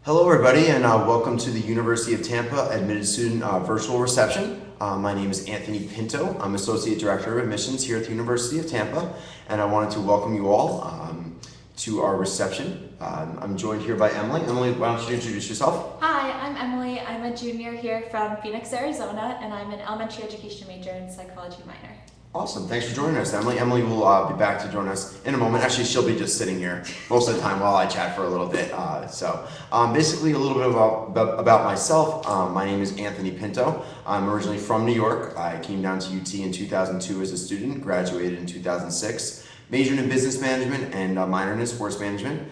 Hello everybody and welcome to the University of Tampa Admitted Student Virtual Reception. My name is Anthony Pinto. I'm Associate Director of Admissions here at the University of Tampa, and I wanted to welcome you all to our reception. I'm joined here by Emily. Emily, why don't you introduce yourself? Hi, I'm Emily. I'm a junior here from Phoenix, Arizona, and I'm an elementary education major and psychology minor. Awesome. Thanks for joining us, Emily. Emily will be back to join us in a moment. Actually, she'll be just sitting here most of the time while I chat for a little bit. Basically, a little bit about myself. My name is Anthony Pinto. I'm originally from New York. I came down to UT in 2002 as a student, graduated in 2006, majored in business management and minored in sports management.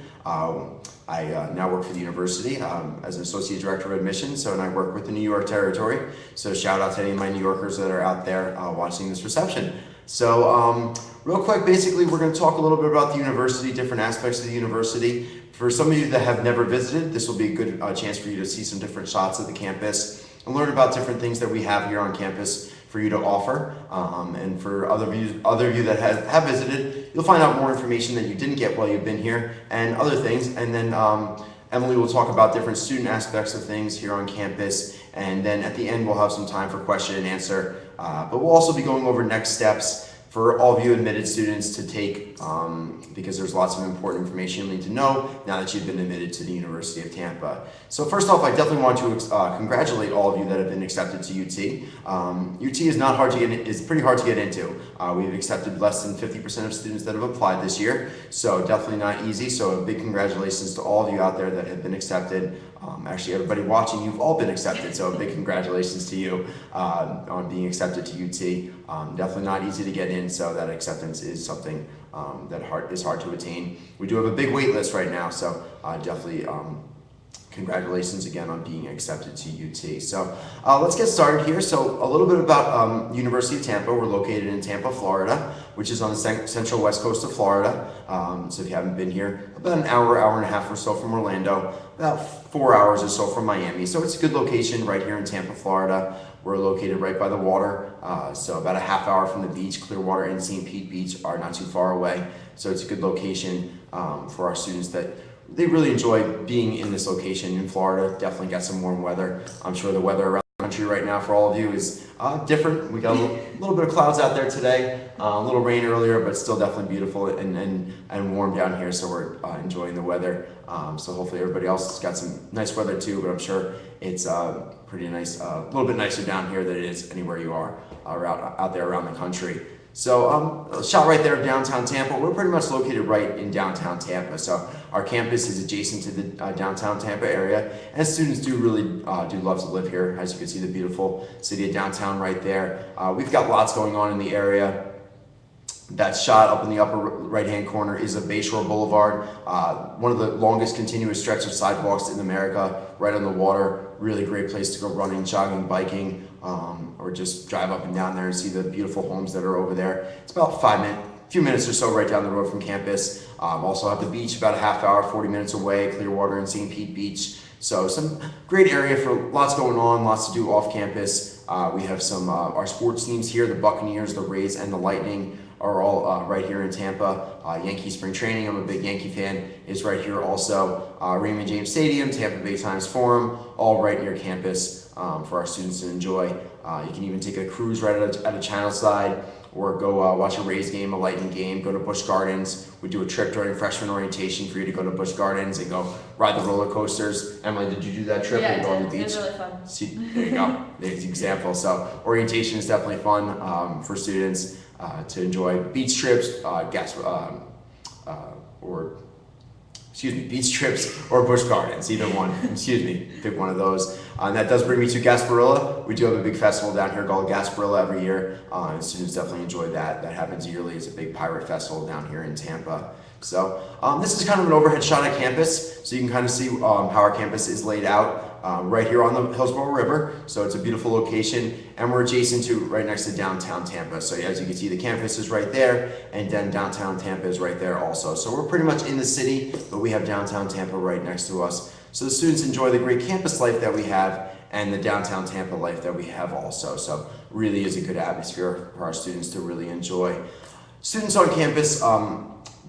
I now work for the university as an associate director of admissions, and I work with the New York territory. So shout out to any of my New Yorkers that are out there watching this reception. So real quick, basically we're going to talk a little bit about the university, different aspects of the university. For some of you that have never visited, this will be a good chance for you to see some different shots of the campus and learn about different things that we have here on campus for you to offer. And for other of you that have visited, you'll find out more information that you didn't get while you've been here and other things. And then Emily will talk about different student aspects of things here on campus. And then at the end, we'll have some time for question and answer. But we'll also be going over next steps for all of you admitted students to take, because there's lots of important information you need to know now that you've been admitted to the University of Tampa. So first off, I definitely want to congratulate all of you that have been accepted to UT. UT is not hard to get; is pretty hard to get into. We've accepted less than 50% of students that have applied this year, so definitely not easy. So a big congratulations to all of you out there that have been accepted. Actually, everybody watching, you've all been accepted, so a big congratulations to you on being accepted to UT. Definitely not easy to get in, so that acceptance is something that is hard to attain. We do have a big wait list right now, so definitely congratulations again on being accepted to UT. So let's get started here. So a little bit about University of Tampa. We're located in Tampa, Florida, which is on the central west coast of Florida. So if you haven't been here, about an hour and a half or so from Orlando, about 4 hours or so from Miami. So it's a good location right here in Tampa, Florida. We're located right by the water, so about a half hour from the beach. Clearwater and St. Pete Beach are not too far away. So it's a good location for our students that they really enjoy being in this location in Florida. Definitely got some warm weather. I'm sure the weather around the country right now for all of you is different. We got a little bit of clouds out there today, a little rain earlier, but still definitely beautiful and warm down here. So we're enjoying the weather. So hopefully everybody else has got some nice weather too, but I'm sure it's pretty nice, a little bit nicer down here than it is anywhere you are out there around the country. So a shot right there of downtown Tampa. We're pretty much located right in downtown Tampa. So our campus is adjacent to the downtown Tampa area, and students do really do love to live here. As you can see, the beautiful city of downtown right there. We've got lots going on in the area. That shot up in the upper right-hand corner is a Bayshore Boulevard, one of the longest continuous stretch of sidewalks in America, right on the water. Really great place to go running, jogging, biking, or just drive up and down there and see the beautiful homes that are over there. It's about a few minutes or so right down the road from campus. Also have the beach about a half hour, 40 minutes away, Clearwater and St. Pete Beach. So some great area for lots going on, lots to do off campus. We have some our sports teams here, the Buccaneers, the Rays, and the Lightning are all right here in Tampa. Yankee spring training, I'm a big Yankee fan, is right here also. Raymond James Stadium, Tampa Bay Times Forum, all right near campus for our students to enjoy. You can even take a cruise right at a channel side, or go watch a Rays game, a Lightning game, go to Busch Gardens. We do a trip during freshman orientation for you to go to Busch Gardens and go ride the roller coasters. Emily, did you do that trip? Yeah, I go on did. the beach? It was really fun. See, there you go. There's the example. So orientation is definitely fun for students to enjoy. Beach trips, beach trips or Busch Gardens, either one. Pick one of those. And that does bring me to Gasparilla. We do have a big festival down here called Gasparilla every year, and students definitely enjoy that. That happens yearly. It's a big pirate festival down here in Tampa. So this is kind of an overhead shot at campus, so you can kind of see how our campus is laid out. Right here on the Hillsborough River, so it's a beautiful location, and we're adjacent to right next to downtown Tampa. So as you can see, the campus is right there, and then downtown Tampa is right there also. So we're pretty much in the city, but we have downtown Tampa right next to us. So the students enjoy the great campus life that we have and the downtown Tampa life that we have also. So really is a good atmosphere for our students to really enjoy. Students on campus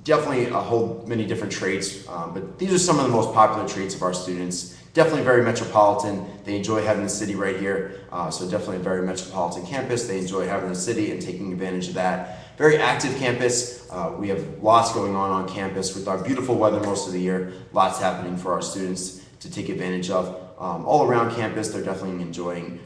definitely hold many different traits, but these are some of the most popular traits of our students. Definitely very metropolitan. They enjoy having the city right here, so definitely a very metropolitan campus. They enjoy having the city and taking advantage of that. Very active campus. We have lots going on campus with our beautiful weather most of the year. Lots happening for our students to take advantage of. All around campus, they're definitely enjoying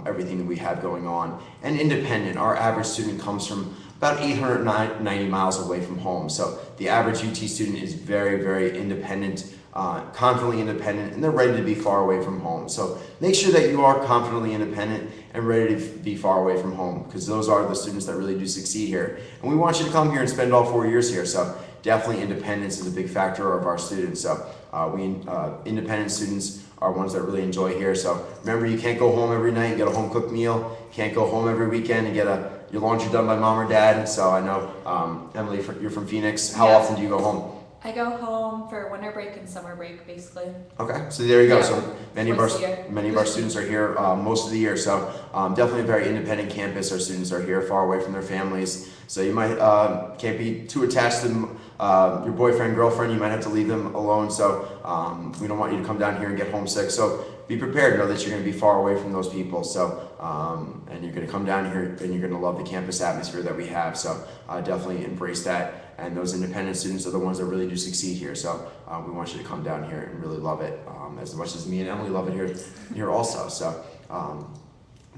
everything that we have going on. And independent. Our average student comes from about 890 miles away from home. So the average UT student is very, very independent, confidently independent, and they're ready to be far away from home. So make sure that you are confidently independent and ready to be far away from home, because those are the students that really do succeed here. And we want you to come here and spend all 4 years here. So definitely independence is a big factor of our students. So independent students are ones that really enjoy here. So remember, you can't go home every night and get a home cooked meal. You can't go home every weekend and get your laundry done by mom or dad. So I know, Emily, you're from Phoenix. How often do you go home? I go home for winter break and summer break, basically. Okay, so there you go. Yeah. So many of our students are here most of the year. So definitely a very independent campus. Our students are here, far away from their families. So you might can't be too attached to your boyfriend, girlfriend. You might have to leave them alone. So we don't want you to come down here and get homesick. So be prepared. Know that you're going to be far away from those people. So and you're going to come down here and you're going to love the campus atmosphere that we have. So definitely embrace that. And those independent students are the ones that really do succeed here. So we want you to come down here and really love it as much as me and Emily love it here also. So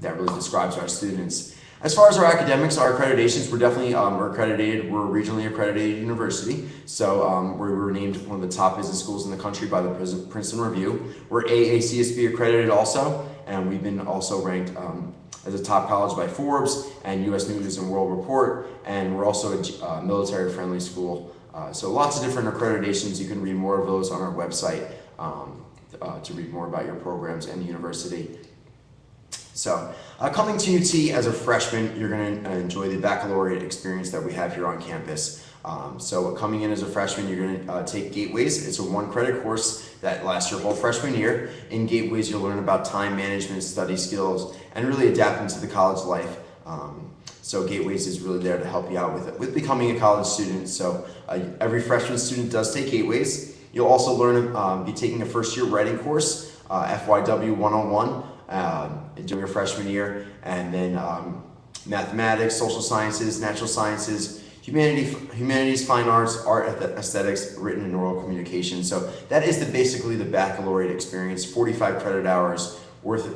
that really describes our students. As far as our academics, our accreditations, we're definitely we're accredited. We're a regionally accredited university. So we were named one of the top business schools in the country by the Princeton Review. We're AACSB accredited also, and we've been also ranked as a top college by Forbes and U.S. News and World Report, and we're also a military-friendly school. So lots of different accreditations. You can read more of those on our website to read more about your programs and the university. So coming to UT as a freshman, you're going to enjoy the baccalaureate experience that we have here on campus. So coming in as a freshman, you're going to take Gateways. It's a 1-credit course that lasts your whole freshman year. In Gateways, you'll learn about time management, study skills, and really adapting to the college life. So Gateways is really there to help you out with becoming a college student. So every freshman student does take Gateways. You'll also learn, be taking a first-year writing course, FYW 101, during your freshman year, and then mathematics, social sciences, natural sciences, humanities, fine arts, art, aesthetics, written and oral communication. So that is basically the baccalaureate experience, 45 credit hours worth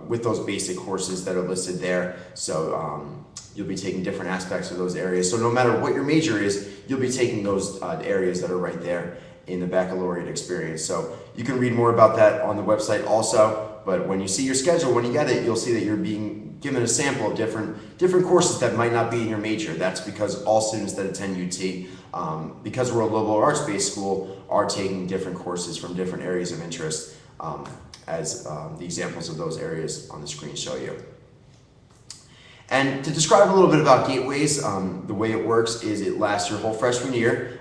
with those basic courses that are listed there. So you'll be taking different aspects of those areas. So no matter what your major is, you'll be taking those areas that are right there in the baccalaureate experience. So you can read more about that on the website also. But when you see your schedule, when you get it, you'll see that you're being given a sample of different courses that might not be in your major. That's because all students that attend UT, because we're a liberal arts-based school, are taking different courses from different areas of interest, as the examples of those areas on the screen show you. And to describe a little bit about Gateways, the way it works is it lasts your whole freshman year.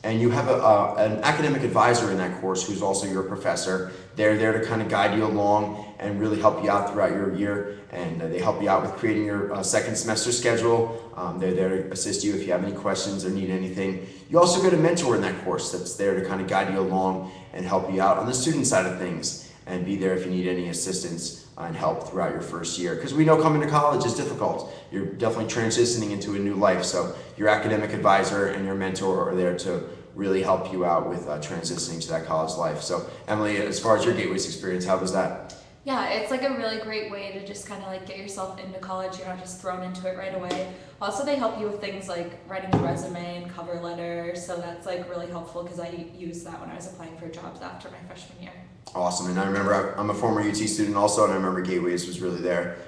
And you have an academic advisor in that course who's also your professor. They're there to kind of guide you along and really help you out throughout your year. And they help you out with creating your second semester schedule. They're there to assist you if you have any questions or need anything. You also get a mentor in that course that's there to kind of guide you along and help you out on the student side of things and be there if you need any assistance and help throughout your first year. Because we know coming to college is difficult. You're definitely transitioning into a new life. So your academic advisor and your mentor are there to really help you out with transitioning to that college life. So Emily, as far as your Gateways experience, how was that? Yeah, it's like a really great way to just kind of like get yourself into college. You're not just thrown into it right away. Also, they help you with things like writing a resume and cover letter. So that's like really helpful because I used that when I was applying for jobs after my freshman year. Awesome. And I remember I'm a former UT student also, and I remember Gateways was really there,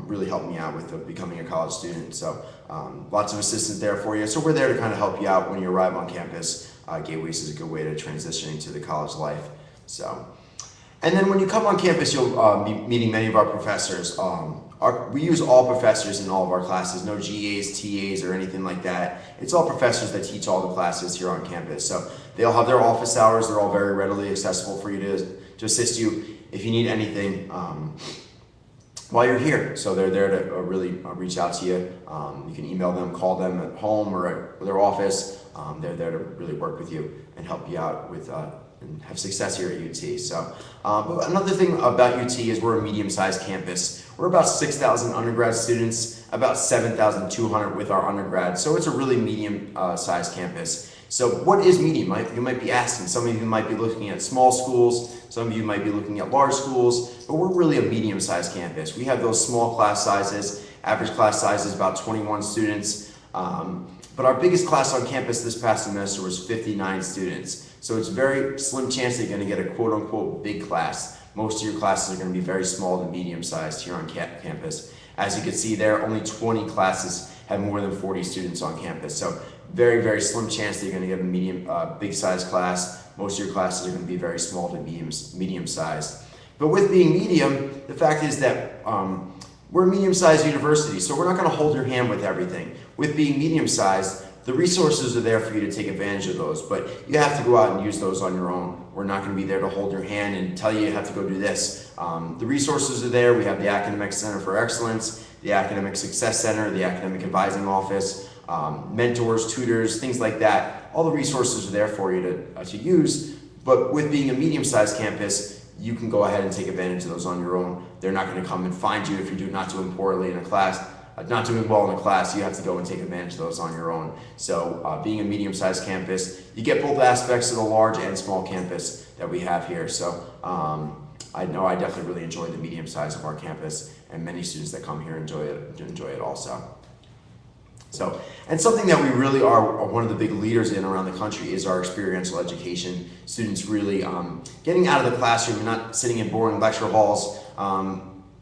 really helped me out with becoming a college student. So lots of assistance there for you. So we're there to kind of help you out when you arrive on campus. Gateways is a good way to transition into the college life. So, and then when you come on campus, you'll be meeting many of our professors. We use all professors in all of our classes, no GAs, TAs, or anything like that. It's all professors that teach all the classes here on campus. So they all have their office hours. They're all very readily accessible for you to assist you if you need anything. while you're here. So they're there to really reach out to you. You can email them, call them at home or at their office. They're there to really work with you and help you out with and have success here at UT. So but another thing about UT is we're a medium-sized campus. We're about 6,000 undergrad students, about 7,200 with our undergrads. So it's a really medium-sized campus. So what is medium? You might be asking. Some of you might be looking at small schools. Some of you might be looking at large schools. But we're really a medium-sized campus. We have those small class sizes. Average class size is about 21 students. But our biggest class on campus this past semester was 59 students. So it's a very slim chance that you're going to get a quote-unquote big class. Most of your classes are going to be very small to medium-sized here on campus. As you can see there, only 20 classes have more than 40 students on campus. So very, very slim chance that you're going to get a big-sized class. Most of your classes are going to be very small to medium-sized. But with being medium, the fact is that we're a medium-sized university, so we're not going to hold your hand with everything. With being medium-sized, the resources are there for you to take advantage of those, but you have to go out and use those on your own. We're not going to be there to hold your hand and tell you have to go do this. The resources are there. We have the Academic Center for Excellence, the Academic Success Center, the Academic Advising Office, mentors, tutors, things like that. All the resources are there for you to use, but with being a medium-sized campus, you can go ahead and take advantage of those on your own. They're not going to come and find you if you're not doing poorly in a class. Not doing well in a class, you have to go and take advantage of those on your own. So being a medium-sized campus, you get both aspects of the large and small campus that we have here. So I know I definitely really enjoy the medium size of our campus, and many students that come here enjoy it also. So, and something that we really are one of the big leaders in around the country is our experiential education. Students really getting out of the classroom and not sitting in boring lecture halls,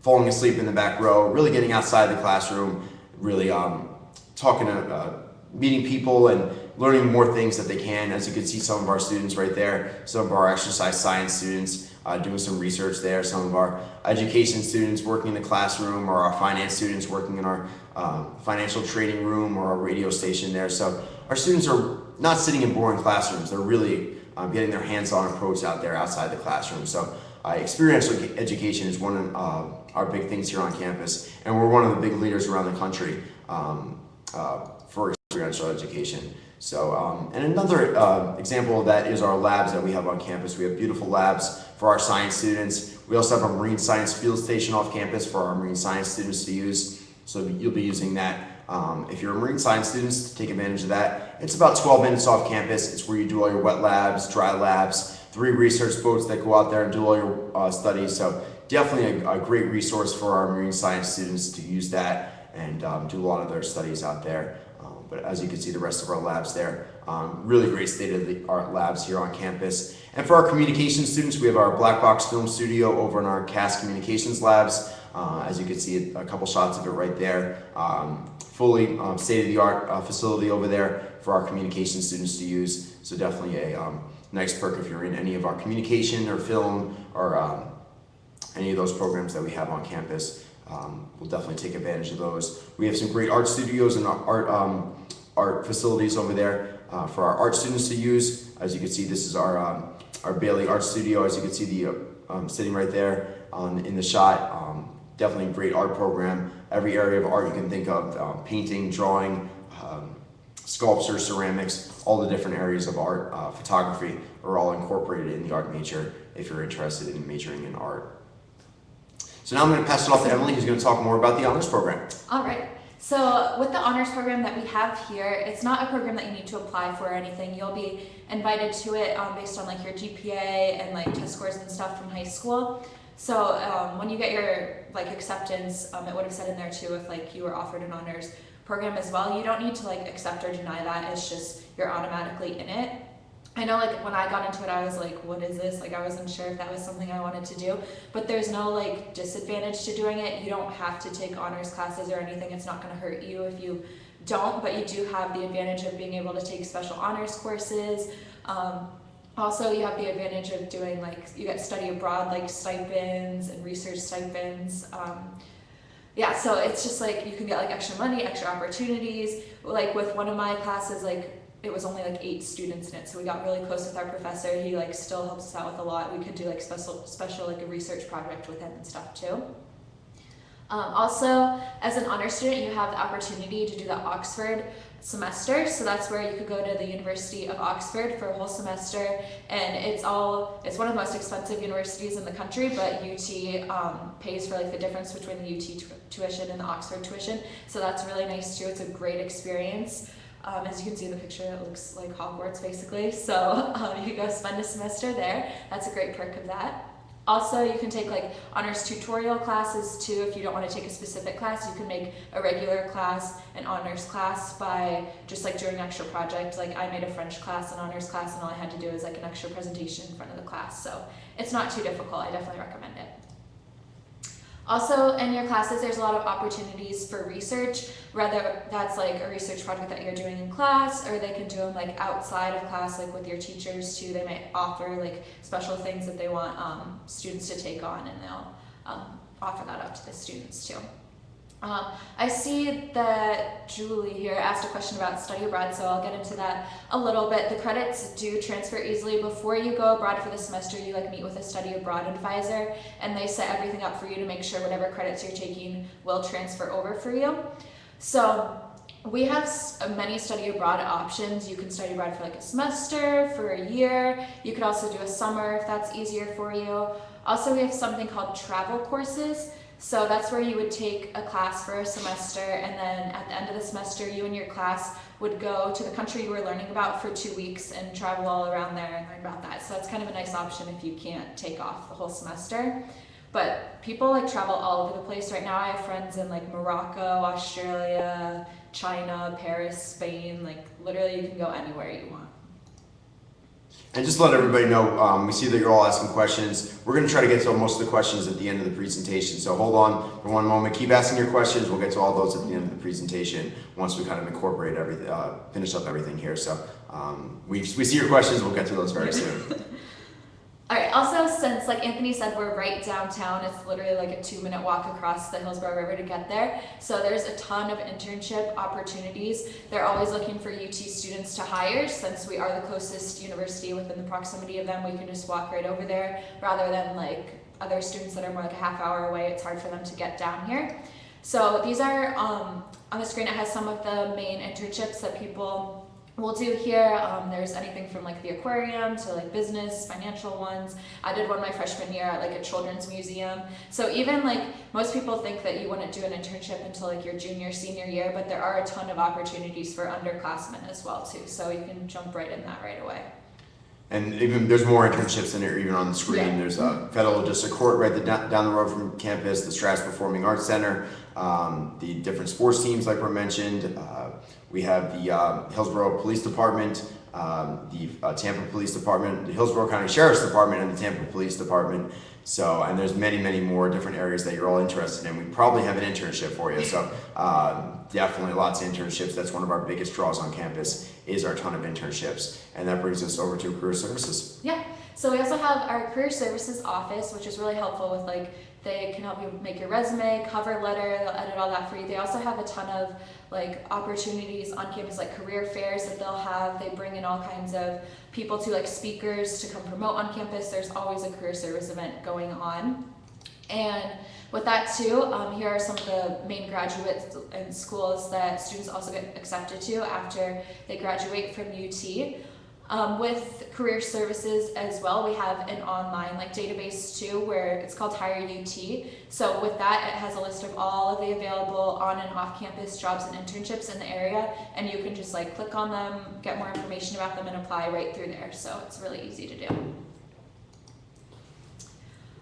falling asleep in the back row, really getting outside the classroom, really talking to, meeting people and learning more things that they can. As you can see, some of our students right there, some of our exercise science students doing some research there, some of our education students working in the classroom, or our finance students working in our financial trading room or our radio station there. So our students are not sitting in boring classrooms. They're really getting their hands-on approach out there outside the classroom. So experiential education is one of our big things here on campus, and we're one of the big leaders around the country for experiential education. So, and another example of that is our labs that we have on campus. We have beautiful labs for our science students. We also have a marine science field station off campus for our marine science students to use. So you'll be using that. If you're a marine science students, take advantage of that. It's about 12 minutes off campus. It's where you do all your wet labs, dry labs, 3 research boats that go out there and do all your studies. So definitely a great resource for our marine science students to use that and do a lot of their studies out there. But as you can see, the rest of our labs there, really great state-of-the-art labs here on campus. And for our communications students, we have our black box film studio over in our CAS communications labs. As you can see, a couple shots of it right there. Fully state-of-the-art facility over there for our communication students to use. So definitely a nice perk if you're in any of our communication or film or any of those programs that we have on campus. We'll definitely take advantage of those. We have some great art studios and art facilities over there for our art students to use. As you can see, this is our Bailey Art Studio. As you can see, the sitting right there in the shot. Definitely a great art program. Every area of art you can think of, painting, drawing, sculpture, ceramics, all the different areas of art, photography are all incorporated in the art major if you're interested in majoring in art. So now I'm going to pass it off to Emily, who's going to talk more about the honors program. All right. So with the honors program that we have here, it's not a program that you need to apply for or anything. You'll be invited to it based on like your GPA and like test scores and stuff from high school. So when you get your like acceptance, it would have said in there too if like you were offered an honors program as well. You don't need to like accept or deny that. It's just you're automatically in it. I know like when I got into it, I was like, what is this? Like I wasn't sure if that was something I wanted to do, but there's no like disadvantage to doing it. You don't have to take honors classes or anything. It's not going to hurt you if you don't, but you do have the advantage of being able to take special honors courses. Also, you have the advantage of doing like, you get study abroad like stipends and research stipends. Yeah, so it's just like you can get like extra money, extra opportunities. Like with one of my classes, like it was only like 8 students in it, so we got really close with our professor. He like still helps us out with a lot. We could do like special like a research project with him and stuff too. Also, as an honor student, you have the opportunity to do the Oxford semester, so that's where you could go to the University of Oxford for a whole semester, and it's one of the most expensive universities in the country, but UT pays for like the difference between the UT tuition and the Oxford tuition, so that's really nice too. It's a great experience. As you can see in the picture, it looks like Hogwarts basically, so you can go spend a semester there. That's a great perk of that. Also, you can take like honors tutorial classes too. If you don't want to take a specific class, you can make a regular class an honors class by just like doing an extra project. Like I made a French class, an honors class, and all I had to do was like an extra presentation in front of the class. So it's not too difficult. I definitely recommend it. Also, in your classes, there's a lot of opportunities for research, whether that's like a research project that you're doing in class, or they can do them like outside of class, like with your teachers too. They might offer like special things that they want students to take on, and they'll offer that up to the students too. I see that Julie here asked a question about study abroad, so I'll get into that a little bit. The credits do transfer easily. Before you go abroad for the semester, you like meet with a study abroad advisor, and they set everything up for you to make sure whatever credits you're taking will transfer over for you. So we have many study abroad options. You can study abroad for like a semester, for a year. You could also do a summer if that's easier for you. Also, we have something called travel courses. So that's where you would take a class for a semester, and then at the end of the semester, you and your class would go to the country you were learning about for 2 weeks and travel all around there and learn about that. So that's kind of a nice option if you can't take off the whole semester. But people like travel all over the place right now. I have friends in like Morocco, Australia, China, Paris, Spain. Like literally you can go anywhere you want. And just to let everybody know, we see that you're all asking questions. We're going to try to get to most of the questions at the end of the presentation. So hold on for one moment. Keep asking your questions. We'll get to all those at the end of the presentation once we kind of incorporate everything, finish up everything here. So we see your questions. We'll get to those very soon. All right, also since like Anthony said, we're right downtown, it's literally like a 2-minute walk across the Hillsborough River to get there. So there's a ton of internship opportunities. They're always looking for UT students to hire. Since we are the closest university within the proximity of them, we can just walk right over there rather than like other students that are more like a half hour away. It's hard for them to get down here. So these are, on the screen it has some of the main internships that people we'll do here. There's anything from like the aquarium to like business, financial ones. I did one my freshman year at like a children's museum. So even like most people think that you wouldn't do an internship until like your junior, senior year, but there are a ton of opportunities for underclassmen as well too. So you can jump right in that right away. And even there's more internships than are even on the screen. Yeah. There's a Federal District Court right down the road from campus, the Strass Performing Arts Center, the different sports teams like were mentioned. We have the Hillsborough Police Department, the Tampa Police Department, the Hillsborough County Sheriff's Department, and the Tampa Police Department. So, and there's many, many more different areas that you're all interested in. We probably have an internship for you. So definitely lots of internships. That's one of our biggest draws on campus is our ton of internships. And that brings us over to career services. Yeah, so we also have our career services office, which is really helpful with like, they can help you make your resume, cover letter, they'll edit all that for you. They also have a ton of like opportunities on campus, like career fairs that they'll have. They bring in all kinds of people to like speakers to come promote on campus. There's always a career service event going on. And with that too, here are some of the main graduates and schools that students also get accepted to after they graduate from UT. With career services as well, we have an online like database too, where it's called Hire UT. So with that, it has a list of all of the available on and off campus jobs and internships in the area, and you can just like click on them, get more information about them, and apply right through there. So it's really easy to do.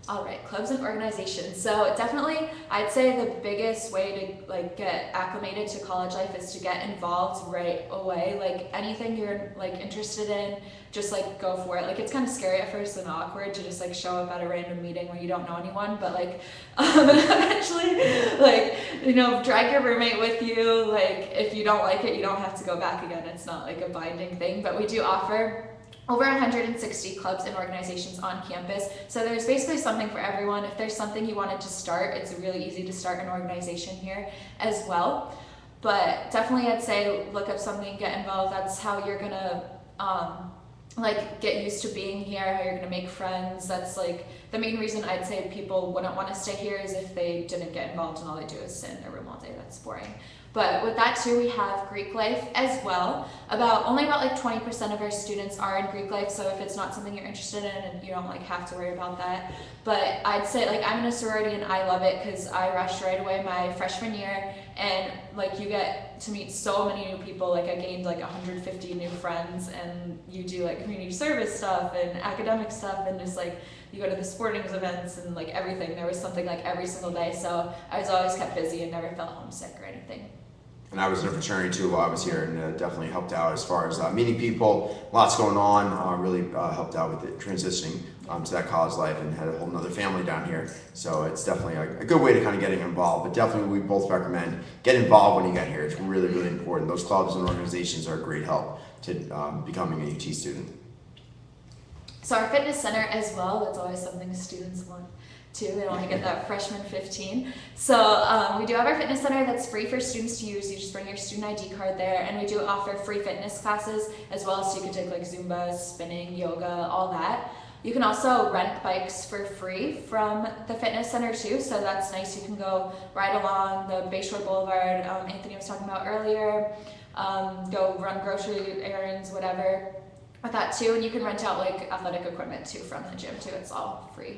All right, clubs and organizations. So definitely, I'd say the biggest way to like get acclimated to college life is to get involved right away. Like anything you're like interested in, just like go for it. Like it's kind of scary at first and awkward to just like show up at a random meeting where you don't know anyone, but like eventually, like, you know, drag your roommate with you. Like if you don't like it, you don't have to go back again. It's not like a binding thing, but we do offer over 160 clubs and organizations on campus. So there's basically something for everyone. If there's something you wanted to start, it's really easy to start an organization here as well. But definitely I'd say look up something, get involved. That's how you're gonna like get used to being here, how you're gonna make friends. That's like the main reason I'd say people wouldn't want to stay here is if they didn't get involved and all they do is sit in their room all day. That's boring. But with that too, we have Greek life as well. Only about like 20% of our students are in Greek life, so if it's not something you're interested in, and you don't like have to worry about that. But I'd say like I'm in a sorority and I love it because I rushed right away my freshman year, and like you get to meet so many new people. Like I gained like 150 new friends, and you do like community service stuff and academic stuff, and just like you go to the sporting events and like everything. There was something like every single day, so I was always kept busy and never felt homesick or anything. And I was in a fraternity too while I was here, and definitely helped out as far as meeting people, lots going on, really helped out with it, transitioning to that college life, and had a whole nother family down here. So it's definitely a good way to kind of getting involved, but definitely we both recommend get involved when you get here. It's really, really important. Those clubs and organizations are a great help to becoming a UT student. So our fitness center as well, that's always something students want too. They don't want to get that freshman 15. So we do have our fitness center that's free for students to use. You just bring your student ID card there, and we do offer free fitness classes as well, so you can take like Zumba, spinning, yoga, all that. You can also rent bikes for free from the fitness center too, so that's nice. You can go ride along the Bayshore Boulevard, Anthony was talking about earlier, go run grocery errands, whatever with that too. And you can rent out like athletic equipment too from the gym too. It's all free.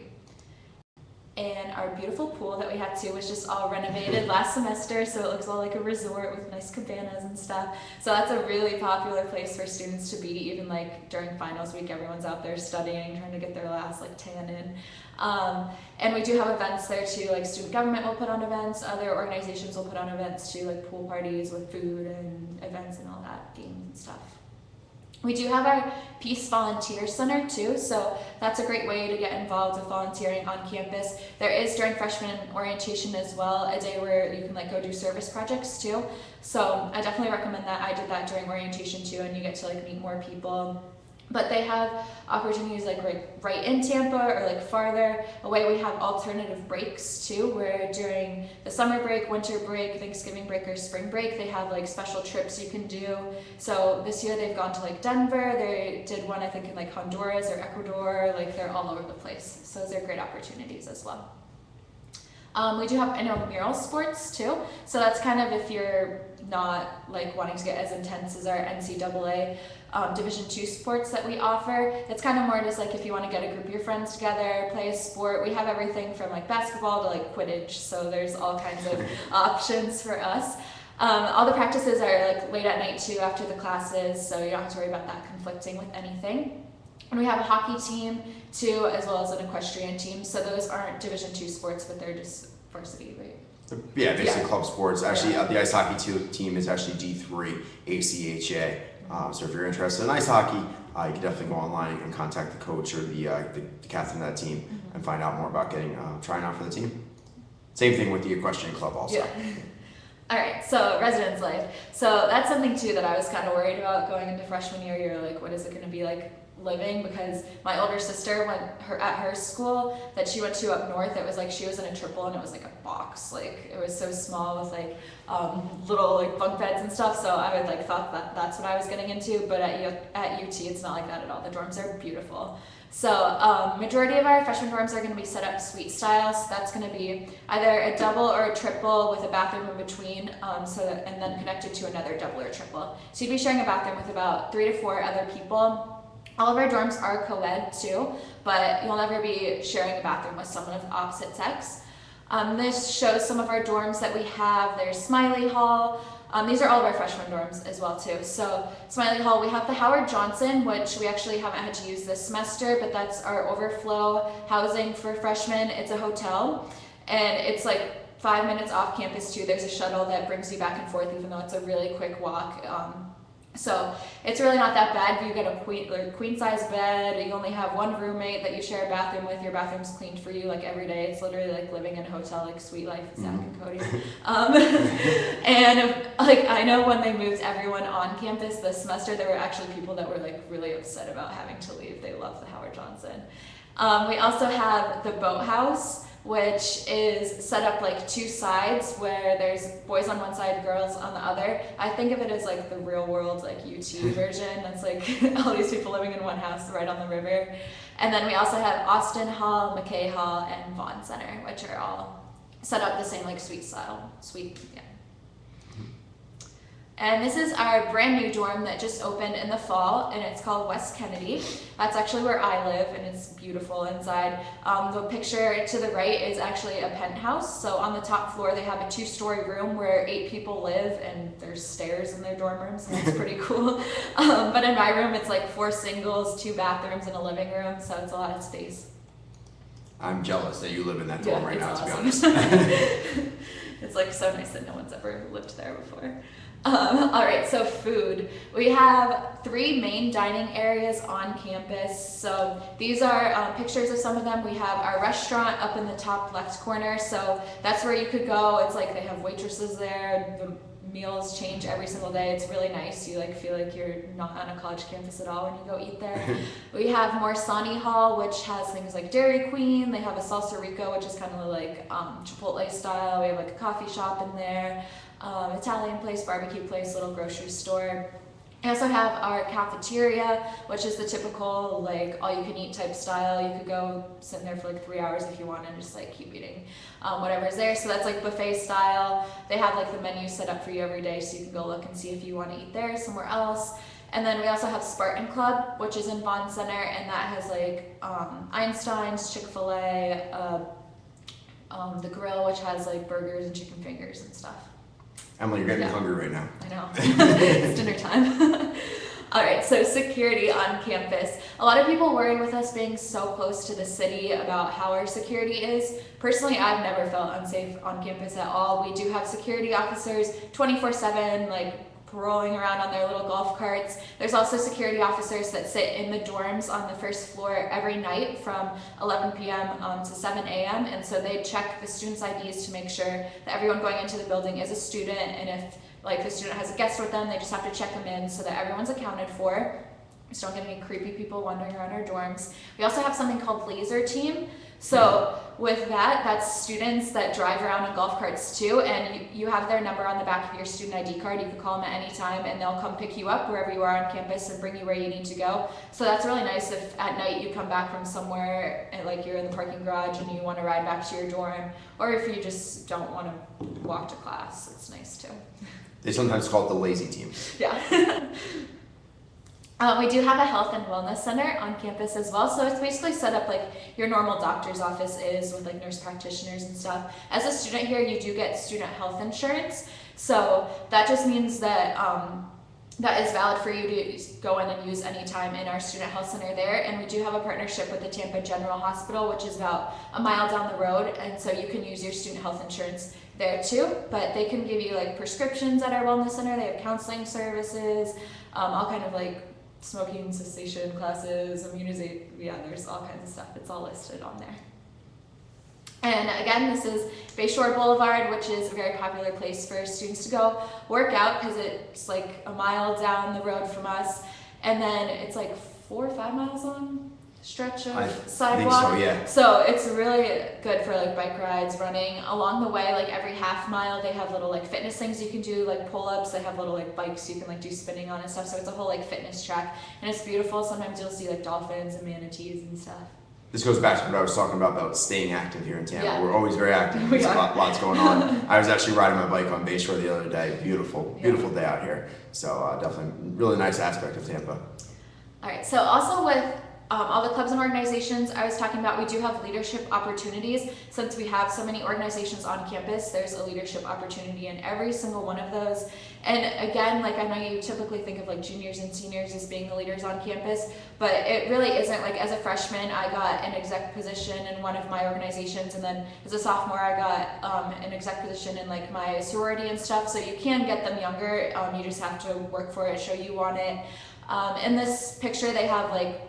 And our beautiful pool that we had too was just all renovated last semester, so it looks all like a resort with nice cabanas and stuff. So that's a really popular place for students to be, even like during finals week. Everyone's out there studying, trying to get their last like tan in. And we do have events there too, like student government will put on events, other organizations will put on events too, like pool parties with food and events and all that, games and stuff. We do have our Peace Volunteer Center too, so that's a great way to get involved with volunteering on campus. There is during freshman orientation as well a day where you can like go do service projects too. So I definitely recommend that. I did that during orientation too, and you get to like meet more people. But they have opportunities like right in Tampa or like farther away. We have alternative breaks too, where during the summer break, winter break, Thanksgiving break, or spring break, they have like special trips you can do. So this year they've gone to like Denver. They did one I think in like Honduras or Ecuador. Like they're all over the place. So those are great opportunities as well. We do have intramural sports too, so that's kind of if you're not like wanting to get as intense as our NCAA Division II sports that we offer. It's kind of more just like if you want to get a group of your friends together, play a sport. We have everything from like basketball to like Quidditch, so there's all kinds of options for us. All the practices are like late at night too after the classes, so you don't have to worry about that conflicting with anything. And we have a hockey team too, as well as an equestrian team. So those aren't Division II sports, but they're just varsity, right? Yeah, basically club sports. Actually, the ice hockey team is actually D3 ACHA. So if you're interested in ice hockey, you can definitely go online and contact the coach or the captain of that team and find out more about getting trying out for the team. Same thing with the equestrian club also. Yeah. All right, so residence life. So that's something too that I was kind of worried about going into freshman year. You're like, what is it going to be like living? Because my older sister at her school that she went to up north, it was like she was in a triple and it was like a box. Like it was so small with like little like bunk beds and stuff. So I would like thought that that's what I was getting into. But at UT, it's not like that at all. The dorms are beautiful. So majority of our freshman dorms are going to be set up suite style. So that's going to be either a double or a triple with a bathroom in between, and then connected to another double or triple. So you'd be sharing a bathroom with about 3 to 4 other people. All of our dorms are co-ed too, but you'll never be sharing a bathroom with someone of opposite sex. This shows some of our dorms that we have. There's Smiley Hall. These are all of our freshman dorms as well too. So Smiley Hall, we have the Howard Johnson, which we actually haven't had to use this semester, but that's our overflow housing for freshmen. It's a hotel, and it's like 5 minutes off campus too. There's a shuttle that brings you back and forth, even though it's a really quick walk. So it's really not that bad. You get a queen size bed. You only have one roommate that you share a bathroom with. Your bathroom's cleaned for you like every day. It's literally like living in a hotel, like Sweet Life with Zach and Cody. And like I know when they moved everyone on campus this semester, there were actually people that were like really upset about having to leave. They love the Howard Johnson. We also have the Boathouse, which is set up like two sides where there's boys on one side, girls on the other. I think of it as like the real world, like UT version. That's like all these people living in one house right on the river. And then we also have Austin Hall, McKay Hall, and Vaughn Center, which are all set up the same like suite style. Yeah. And this is our brand new dorm that just opened in the fall, and it's called West Kennedy. That's actually where I live, and it's beautiful inside. The picture to the right is actually a penthouse. So on the top floor, they have a 2-story room where 8 people live, and there's stairs in their dorm rooms, so that's pretty cool. But in my room, it's like 4 singles, 2 bathrooms, and a living room, so it's a lot of space. I'm jealous that you live in that dorm right now, awesome. to be honest. It's like so nice that no one's ever lived there before. All right, so food. We have 3 main dining areas on campus. So these are pictures of some of them. We have our restaurant up in the top left corner. So that's where you could go. It's like they have waitresses there. The meals change every single day. It's really nice. You like feel like you're not on a college campus at all when you go eat there. We have Morsani Hall, which has things like Dairy Queen. They have a Salsa Rico, which is kind of like Chipotle style. We have like a coffee shop in there. Italian place, barbecue place, little grocery store. We also have our cafeteria, which is the typical like all-you-can-eat type style. You could go sit in there for like 3 hours if you want and just like keep eating whatever's there. So that's like buffet style. They have like the menu set up for you every day, so you can go look and see if you want to eat there somewhere else. And then we also have Spartan Club, which is in Vaughn Center, and that has like Einstein's, Chick-fil-A, the Grill, which has like burgers and chicken fingers and stuff. Emily, you're getting me hungry right now. I know. It's dinner time. All right, so security on campus. A lot of people worry with us being so close to the city about how our security is. Personally, I've never felt unsafe on campus at all. We do have security officers 24/7, like rolling around on their little golf carts. There's also security officers that sit in the dorms on the first floor every night from 11 p.m. To 7 a.m. And so they check the students' IDs to make sure that everyone going into the building is a student, and if like the student has a guest with them, they just have to check them in so that everyone's accounted for. Just don't get any creepy people wandering around our dorms. We also have something called Laser Team. So with that, that's students that drive around in golf carts too, and you have their number on the back of your student ID card. You can call them at any time, and they'll come pick you up wherever you are on campus and bring you where you need to go. So that's really nice if at night you come back from somewhere, and like you're in the parking garage and you want to ride back to your dorm, or if you just don't want to walk to class, it's nice too. They sometimes call it the lazy team. Yeah. We do have a health and wellness center on campus as well, so it's basically set up like your normal doctor's office is with like nurse practitioners and stuff. As a student here, you do get student health insurance, so that just means that that is valid for you to go in and use any time in our student health center there. And we do have a partnership with the Tampa General Hospital, which is about a mile down the road, and so you can use your student health insurance there too. But they can give you like prescriptions at our wellness center. They have counseling services, all kind of like smoking cessation classes, immunization, yeah, there's all kinds of stuff. It's all listed on there. And again, this is Bayshore Boulevard, which is a very popular place for students to go work out because it's like a mile down the road from us. And then it's like 4 or 5 miles long stretch of sidewalk. I think so, yeah. So it's really good for like bike rides, running. Along the way, like every half mile, they have little like fitness things you can do, like pull-ups. They have little like bikes you can like do spinning on and stuff. So it's a whole like fitness track, and it's beautiful. Sometimes you'll see like dolphins and manatees and stuff. This goes back to what I was talking about staying active here in Tampa. Yeah. We're always very active. There's lots going on. I was actually riding my bike on Bayshore the other day. Beautiful day out here. So definitely really nice aspect of Tampa. All right, so also with all the clubs and organizations I was talking about, we do have leadership opportunities. Since we have so many organizations on campus, there's a leadership opportunity in every single one of those. And again, like I know you typically think of like juniors and seniors as being the leaders on campus, but it really isn't. Like as a freshman, I got an exec position in one of my organizations, and then as a sophomore, I got an exec position in like my sorority and stuff. So you can get them younger. You just have to work for it, show you want it. In this picture, they have like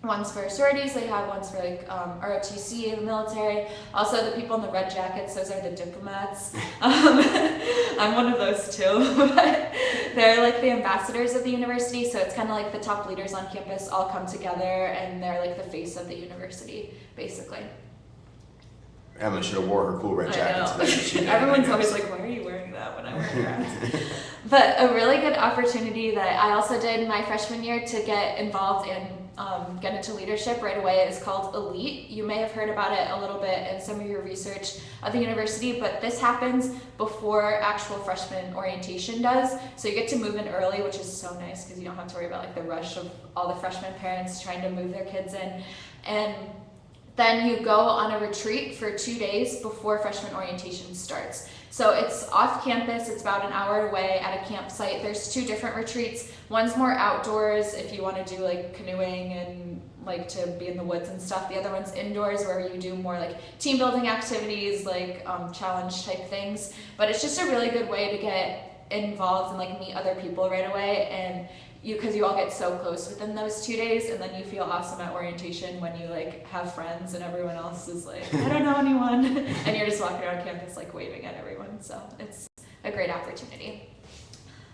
ones for sororities, they have ones for like ROTC, the military. Also the people in the red jackets, those are the diplomats. I'm one of those too, but they're like the ambassadors of the university, so it's kind of like the top leaders on campus all come together and they're like the face of the university, basically. Emma should have wore her cool red I jacket know. today. She did, Everyone's I always guess. like, why are you wearing that when I wear hats? But a really good opportunity that I also did my freshman year to get involved and get into leadership right away is called Elite. You may have heard about it a little bit in some of your research at the university, but this happens before actual freshman orientation does. So you get to move in early, which is so nice because you don't have to worry about like the rush of all the freshman parents trying to move their kids in. And then you go on a retreat for 2 days before freshman orientation starts. So it's off campus, it's about an hour away at a campsite. There's 2 different retreats. One's more outdoors if you want to do like canoeing and like to be in the woods and stuff. The other one's indoors where you do more like team building activities, like challenge type things. But it's just a really good way to get involved and like meet other people right away, and because you all get so close within those 2 days, and then you feel awesome at orientation when you like have friends and everyone else is like, I don't know anyone, and you're just walking around campus like waving at everyone. So it's a great opportunity.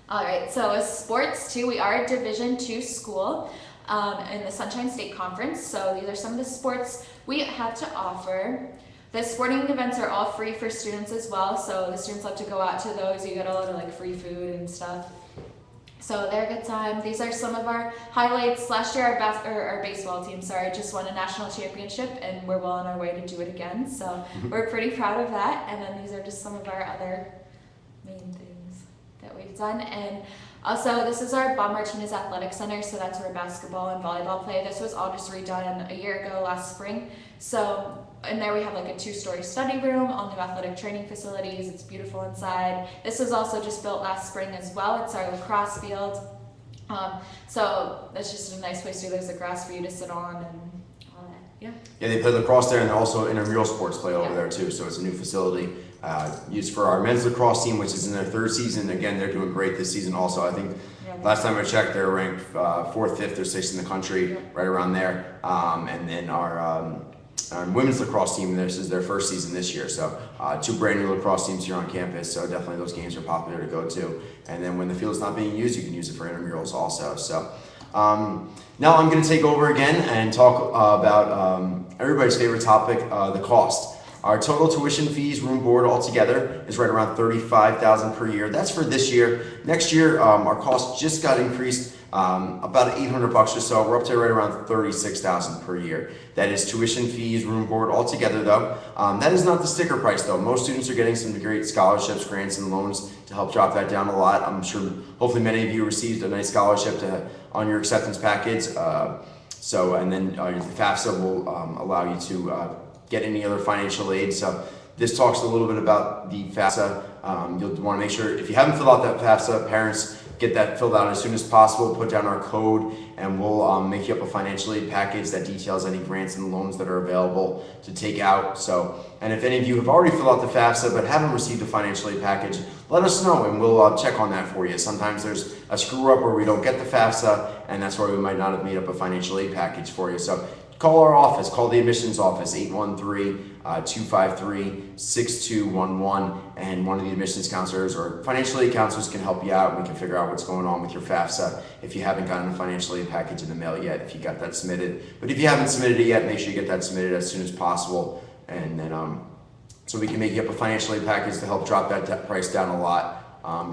All right, so as sports too, we are a Division II school in the Sunshine State Conference. So these are some of the sports we have to offer. The sporting events are all free for students as well, so the students love to go out to those. You get a lot of like free food and stuff. So they're a good time. These are some of our highlights. Last year our baseball team, just won a national championship, and we're well on our way to do it again. So we're pretty proud of that. And then these are just some of our other main things that we've done. And also, this is our Bob Martinez Athletic Center, so that's where basketball and volleyball play. This was all just redone a year ago last spring. So in there we have like a 2-story study room, all new athletic training facilities. It's beautiful inside. This was also just built last spring as well. It's our lacrosse field. So that's just a nice place to do. There's a grass for you to sit on and all that. Yeah. Yeah, they play lacrosse there, and also intramural sports play over there too. So it's a new facility used for our men's lacrosse team, which is in their 3rd season. Again, they're doing great this season also. I think last time I checked, they're ranked 4th, 5th, or 6th in the country, right around there. And then our women's lacrosse team, this is their 1st season this year. So 2 brand new lacrosse teams here on campus. So definitely those games are popular to go to. And then when the field's not being used, you can use it for intramurals also. So now I'm going to take over again and talk about everybody's favorite topic, the cost. Our total tuition fees, room board altogether is right around $35,000 per year. That's for this year. Next year, our cost just got increased about $800 or so. We're up to right around $36,000 per year. That is tuition fees, room board altogether though. That is not the sticker price though. Most students are getting some great scholarships, grants, and loans to help drop that down a lot. I'm sure hopefully many of you received a nice scholarship on your acceptance package. And then the FAFSA will allow you to get any other financial aid. So this talks a little bit about the FAFSA. You'll want to make sure, if you haven't filled out that FAFSA, parents get that filled out as soon as possible, put down our code, and we'll make you up a financial aid package that details any grants and loans that are available to take out. So, and if any of you have already filled out the FAFSA but haven't received a financial aid package, let us know and we'll check on that for you. Sometimes there's a screw up where we don't get the FAFSA, and that's why we might not have made up a financial aid package for you. So call our office, call the admissions office, 813-253-6211, and one of the admissions counselors or financial aid counselors can help you out. We can figure out what's going on with your FAFSA if you haven't gotten a financial aid package in the mail yet, if you got that submitted. But if you haven't submitted it yet, make sure you get that submitted as soon as possible, and then so we can make you up a financial aid package to help drop that price down a lot,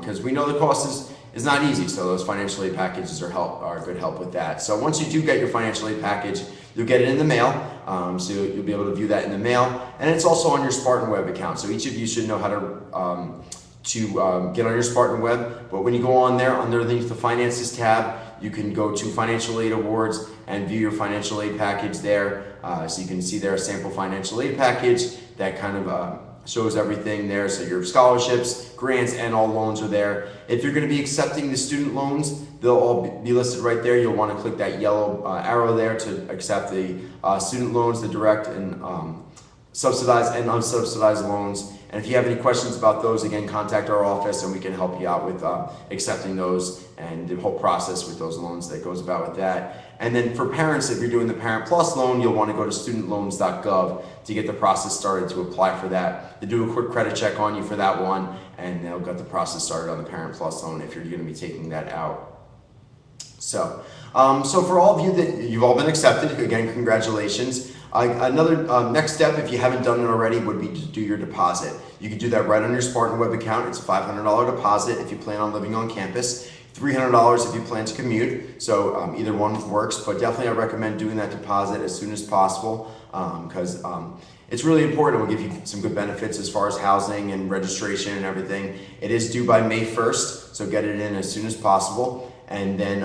because we know the cost is not easy, so those financial aid packages are a good help with that. So once you do get your financial aid package, you'll get it in the mail, so you'll be able to view that in the mail, and it's also on your Spartan Web account. So each of you should know how to get on your Spartan Web, but when you go on there, underneath the Finances tab, you can go to Financial Aid Awards and view your financial aid package there. So you can see there a sample financial aid package that kind of shows everything there. So your scholarships, grants, and all loans are there. If you're going to be accepting the student loans, they'll all be listed right there. You'll want to click that yellow arrow there to accept the student loans, the direct and subsidized and unsubsidized loans. And if you have any questions about those, again, contact our office and we can help you out with accepting those and the whole process with those loans that goes about with that. And then for parents, if you're doing the Parent Plus loan, you'll want to go to studentloans.gov to get the process started to apply for that. They do a quick credit check on you for that one, and they'll get the process started on the Parent Plus loan if you're going to be taking that out. So for all of you that you've all been accepted, again, congratulations. Another next step, if you haven't done it already, would be to do your deposit. You can do that right on your Spartan Web account. It's a $500 deposit if you plan on living on campus, $300 if you plan to commute. So either one works, but definitely I recommend doing that deposit as soon as possible because it's really important. It will give you some good benefits as far as housing and registration and everything. It is due by May 1st, so get it in as soon as possible. And then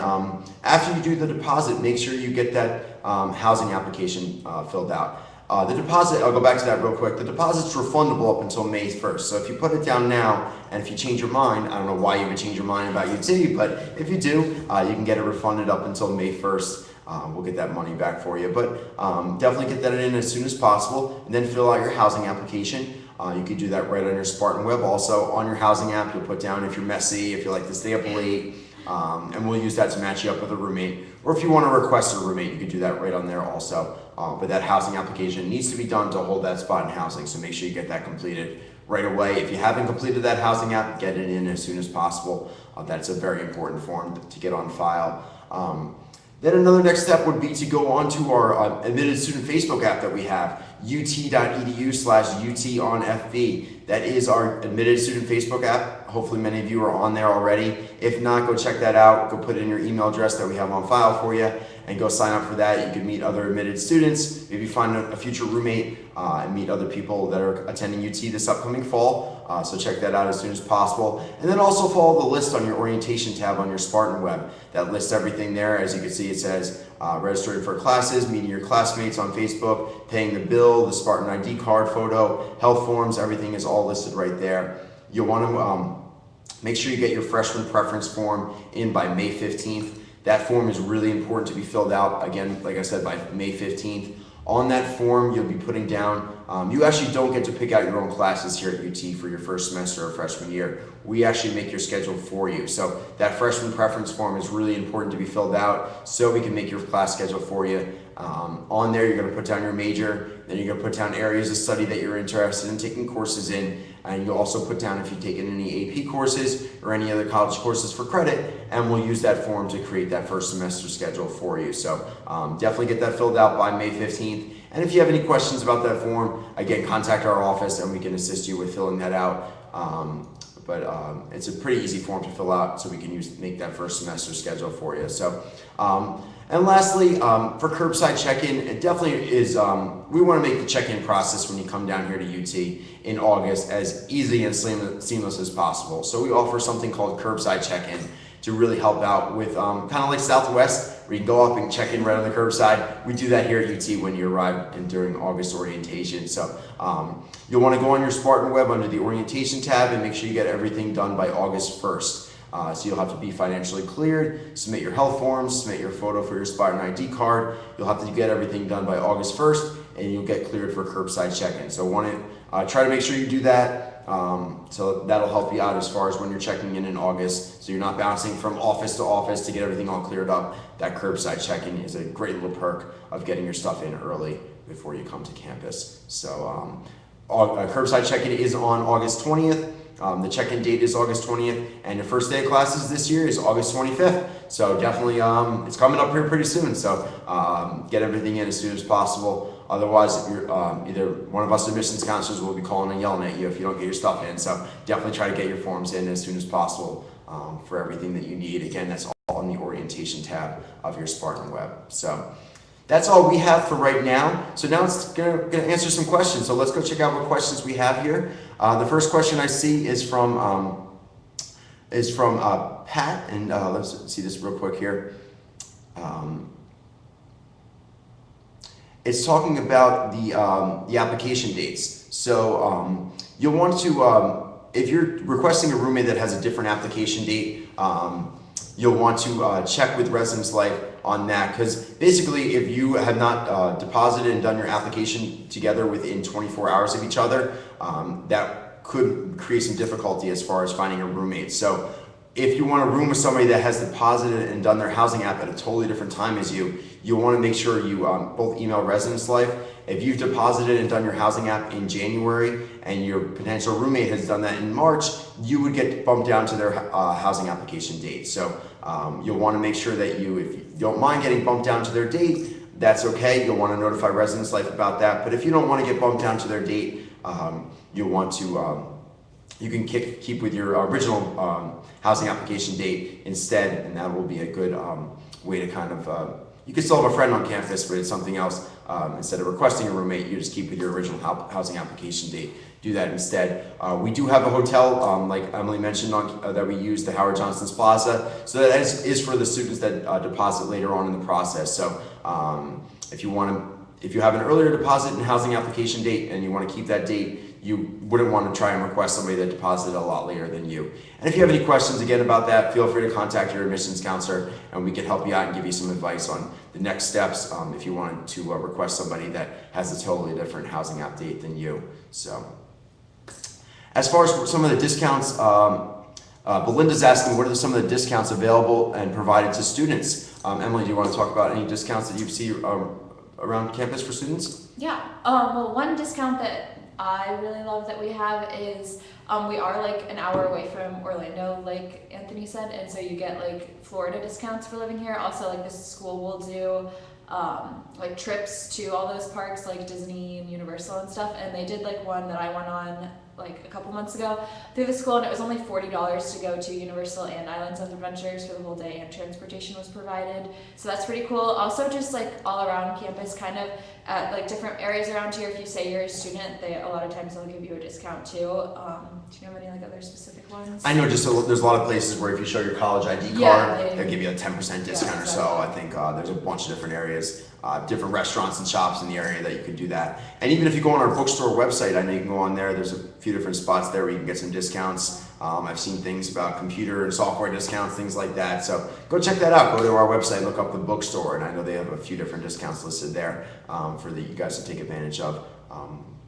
after you do the deposit, make sure you get that housing application filled out. The deposit, I'll go back to that real quick. The deposit's refundable up until May 1st. So if you put it down now, and if you change your mind, I don't know why you would change your mind about UT, but if you do, you can get it refunded up until May 1st. We'll get that money back for you. But definitely get that in as soon as possible, and then fill out your housing application. You can do that right on your Spartan Web. Also on your housing app, you'll put down if you're messy, if you like to stay up late, and we'll use that to match you up with a roommate. Or if you want to request a roommate, you can do that right on there also. But that housing application needs to be done to hold that spot in housing, so make sure you get that completed right away. If you haven't completed that housing app, get it in as soon as possible. That's a very important form to get on file. Then another next step would be to go on to our admitted student Facebook app that we have, ut.edu/UTOnFB. That is our admitted student Facebook app. Hopefully many of you are on there already. If not, go check that out. Go put in your email address that we have on file for you and go sign up for that. You can meet other admitted students, maybe find a future roommate and meet other people that are attending UT this upcoming fall. So check that out as soon as possible. And then also follow the list on your orientation tab on your Spartan Web. That lists everything there. As you can see, it says registering for classes, meeting your classmates on Facebook, paying the bill, the Spartan ID card photo, health forms, everything is all listed right there. You'll want to make sure you get your freshman preference form in by May 15th. That form is really important to be filled out, again, like I said, by May 15th. On that form, you'll be putting down, you actually don't get to pick out your own classes here at UT for your first semester or freshman year. We actually make your schedule for you. So that freshman preference form is really important to be filled out so we can make your class schedule for you. On there, you're going to put down your major, then you're going to put down areas of study that you're interested in taking courses in, and you'll also put down if you've taken any AP courses or any other college courses for credit, and we'll use that form to create that first semester schedule for you. So definitely get that filled out by May 15th. And if you have any questions about that form, again, contact our office and we can assist you with filling that out. But it's a pretty easy form to fill out, so we can make that first semester schedule for you. So, and lastly, for curbside check-in, it definitely is, we want to make the check-in process when you come down here to UT in August as easy and seamless as possible. So we offer something called curbside check-in to really help out with kind of like Southwest, where you can go up and check in right on the curbside. We do that here at UT when you arrive and during August orientation. So you'll want to go on your Spartan Web under the orientation tab and make sure you get everything done by August 1st. So you'll have to be financially cleared, submit your health forms, submit your photo for your Spartan ID card. You'll have to get everything done by August 1st, and you'll get cleared for curbside check-in. So try to make sure you do that. So that'll help you out as far as when you're checking in August. So you're not bouncing from office to office to get everything all cleared up. That curbside check-in is a great little perk of getting your stuff in early before you come to campus. So curbside check-in is on August 20th. The check-in date is August 20th, and your first day of classes this year is August 25th. So definitely, it's coming up here pretty soon. So get everything in as soon as possible. Otherwise, if you're, either one of us admissions counselors will be calling and yelling at you if you don't get your stuff in. So definitely try to get your forms in as soon as possible for everything that you need. Again, that's all on the orientation tab of your Spartan Web. So that's all we have for right now. So now it's gonna answer some questions. So let's go check out what questions we have here. The first question I see is from Pat, and let's see this real quick here. It's talking about the application dates. So you'll want to, if you're requesting a roommate that has a different application date, you'll want to check with Residence Life on that, because basically if you have not deposited and done your application together within 24 hours of each other, that could create some difficulty as far as finding a roommate. So if you want to room with somebody that has deposited and done their housing app at a totally different time as you, you'll want to make sure you both email Residence Life. If you've deposited and done your housing app in January and your potential roommate has done that in March, you would get bumped down to their housing application date. So you'll want to make sure that if you don't mind getting bumped down to their date, that's okay. You'll want to notify Residence Life about that. But if you don't want to get bumped down to their date, you'll want to, you can keep with your original housing application date instead, and that will be a good way to kind of, you can still have a friend on campus, but it's something else. Instead of requesting a roommate, you just keep with your original housing application date. Do that instead. We do have a hotel, like Emily mentioned, that we use, the Howard Johnston's Plaza. So that is for the students that deposit later on in the process. So if you have an earlier deposit and housing application date and you want to keep that date, you wouldn't want to try and request somebody that deposited a lot later than you. And if you have any questions again about that, feel free to contact your admissions counselor and we can help you out and give you some advice on the next steps if you wanted to request somebody that has a totally different housing app date than you. So, as far as some of the discounts, Belinda's asking, what are some of the discounts available and provided to students? Emily, do you want to talk about any discounts that you see around campus for students? Yeah, well, one discount that I really love that we have is we are like an hour away from Orlando, like Anthony said, and so you get like Florida discounts for living here. Also, like this school will do like trips to all those parks like Disney and Universal and stuff, and they did like one that I went on like a couple months ago through the school, and it was only $40 to go to Universal and Islands of Adventures for the whole day, and transportation was provided, so that's pretty cool. Also, just like all around campus, kind of at like different areas around here, if you say you're a student, a lot of times they'll give you a discount too. Do you know any like other specific ones? I know there's a lot of places where if you show your college ID card, they'll give you a 10% discount or so. I think there's a bunch of different areas, different restaurants and shops in the area that you could do that. And even if you go on our bookstore website, I know you can go on there. There's a few different spots there where you can get some discounts. I've seen things about computer and software discounts, things like that. So go check that out. Go to our website, look up the bookstore, and I know they have a few different discounts listed there for you guys to take advantage of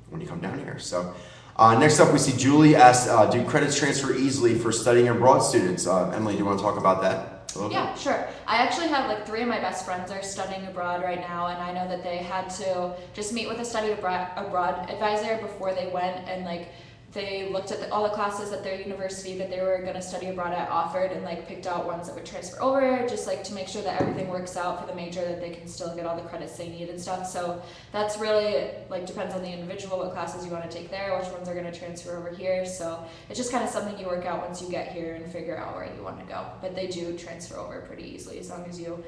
when you come down here. So next up, we see Julie asked, do credits transfer easily for studying abroad students? Emily, do you want to talk about that? Yeah, sure. I actually have like 3 of my best friends are studying abroad right now, and I know that they had to just meet with a study abroad advisor before they went, and like they looked at all the classes at their university that they were going to study abroad at offered, and like picked out ones that would transfer over, just like to make sure that everything works out for the major, that they can still get all the credits they need and stuff. So that's really like depends on the individual, what classes you want to take there, which ones are going to transfer over here. So it's just kind of something you work out once you get here and figure out where you want to go. But they do transfer over pretty easily as long as you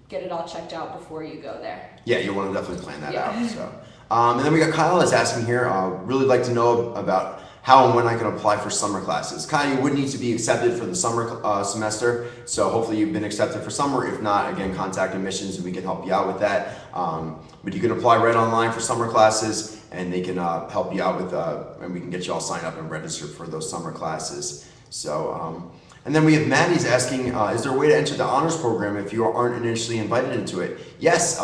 get it all checked out before you go there. Yeah, you want to definitely plan that out. So, and then we got Kyle is asking here, really like to know about how and when I can apply for summer classes. Kyle, you would need to be accepted for the summer semester, so hopefully you've been accepted for summer. If not, again, contact admissions and we can help you out with that. But you can apply right online for summer classes, and they can help you out with, and we can get you all signed up and registered for those summer classes. So, and then we have Maddie's asking, is there a way to enter the honors program if you aren't initially invited into it? Yes,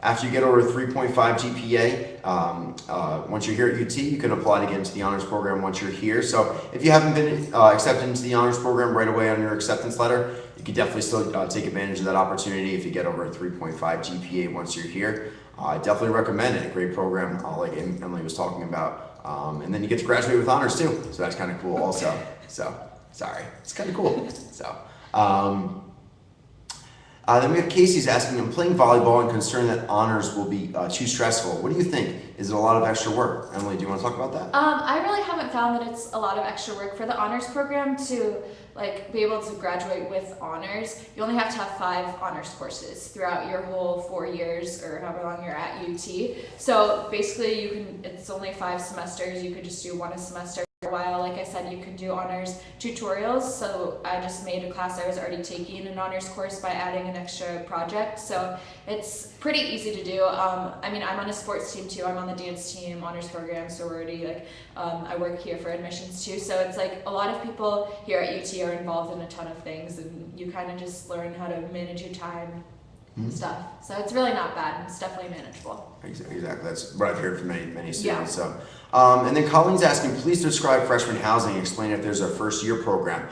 after you get over a 3.5 GPA, once you're here at UT, you can apply to get into the honors program once you're here. So if you haven't been accepted into the honors program right away on your acceptance letter, you can definitely still take advantage of that opportunity if you get over a 3.5 GPA once you're here. I definitely recommend it. A great program, like Emily was talking about. And then you get to graduate with honors too, so that's kind of cool also. So, sorry, it's kind of cool. So, then we have Casey's asking, I'm playing volleyball and concerned that honors will be too stressful. What do you think? Is it a lot of extra work? Emily, do you want to talk about that? I really haven't found that it's a lot of extra work for the honors program to like be able to graduate with honors. You only have to have 5 honors courses throughout your whole 4 years or however long you're at UT. So basically it's only 5 semesters. You could just do 1 a semester. A while, like I said, you can do honors tutorials. So I just made a class I was already taking an honors course by adding an extra project. So it's pretty easy to do. I mean, I'm on a sports team too. I'm on the dance team, honors program, sorority. Like I work here for admissions too. So it's like a lot of people here at UT are involved in a ton of things, and you kind of just learn how to manage your time. Stuff. So it's really not bad. It's definitely manageable. Exactly. That's what I've heard from many students. Yeah. So, and then Colleen's asking, please describe freshman housing. Explain if there's a first year program.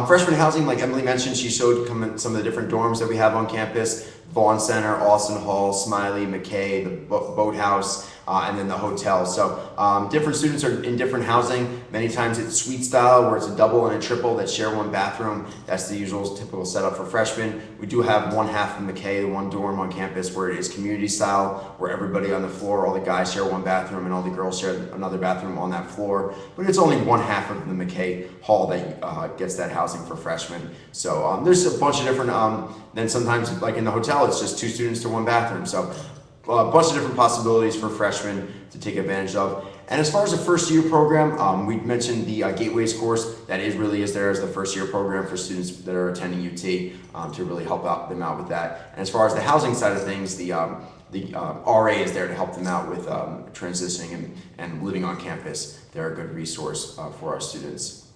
Freshman housing, like Emily mentioned, she showed some of the different dorms that we have on campus: Vaughn Center, Austin Hall, Smiley, McKay, the Boathouse. and then the hotel. So different students are in different housing. Many times it's suite style, where it's a double and a triple that share one bathroom. That's the usual typical setup for freshmen. We do have one half of McKay, the one dorm on campus, where it is community style, where everybody on the floor, all the guys share one bathroom and all the girls share another bathroom on that floor. But it's only one half of the McKay hall that gets that housing for freshmen. So there's a bunch of different, then sometimes like in the hotel, it's just 2 students to 1 bathroom. So a bunch of different possibilities for freshmen to take advantage of. And as far as the first year program, we mentioned the Gateways course. That really is there as the first year program for students that are attending UT to really help them out with that. And as far as the housing side of things, the RA is there to help them out with transitioning and living on campus. They're a good resource for our students.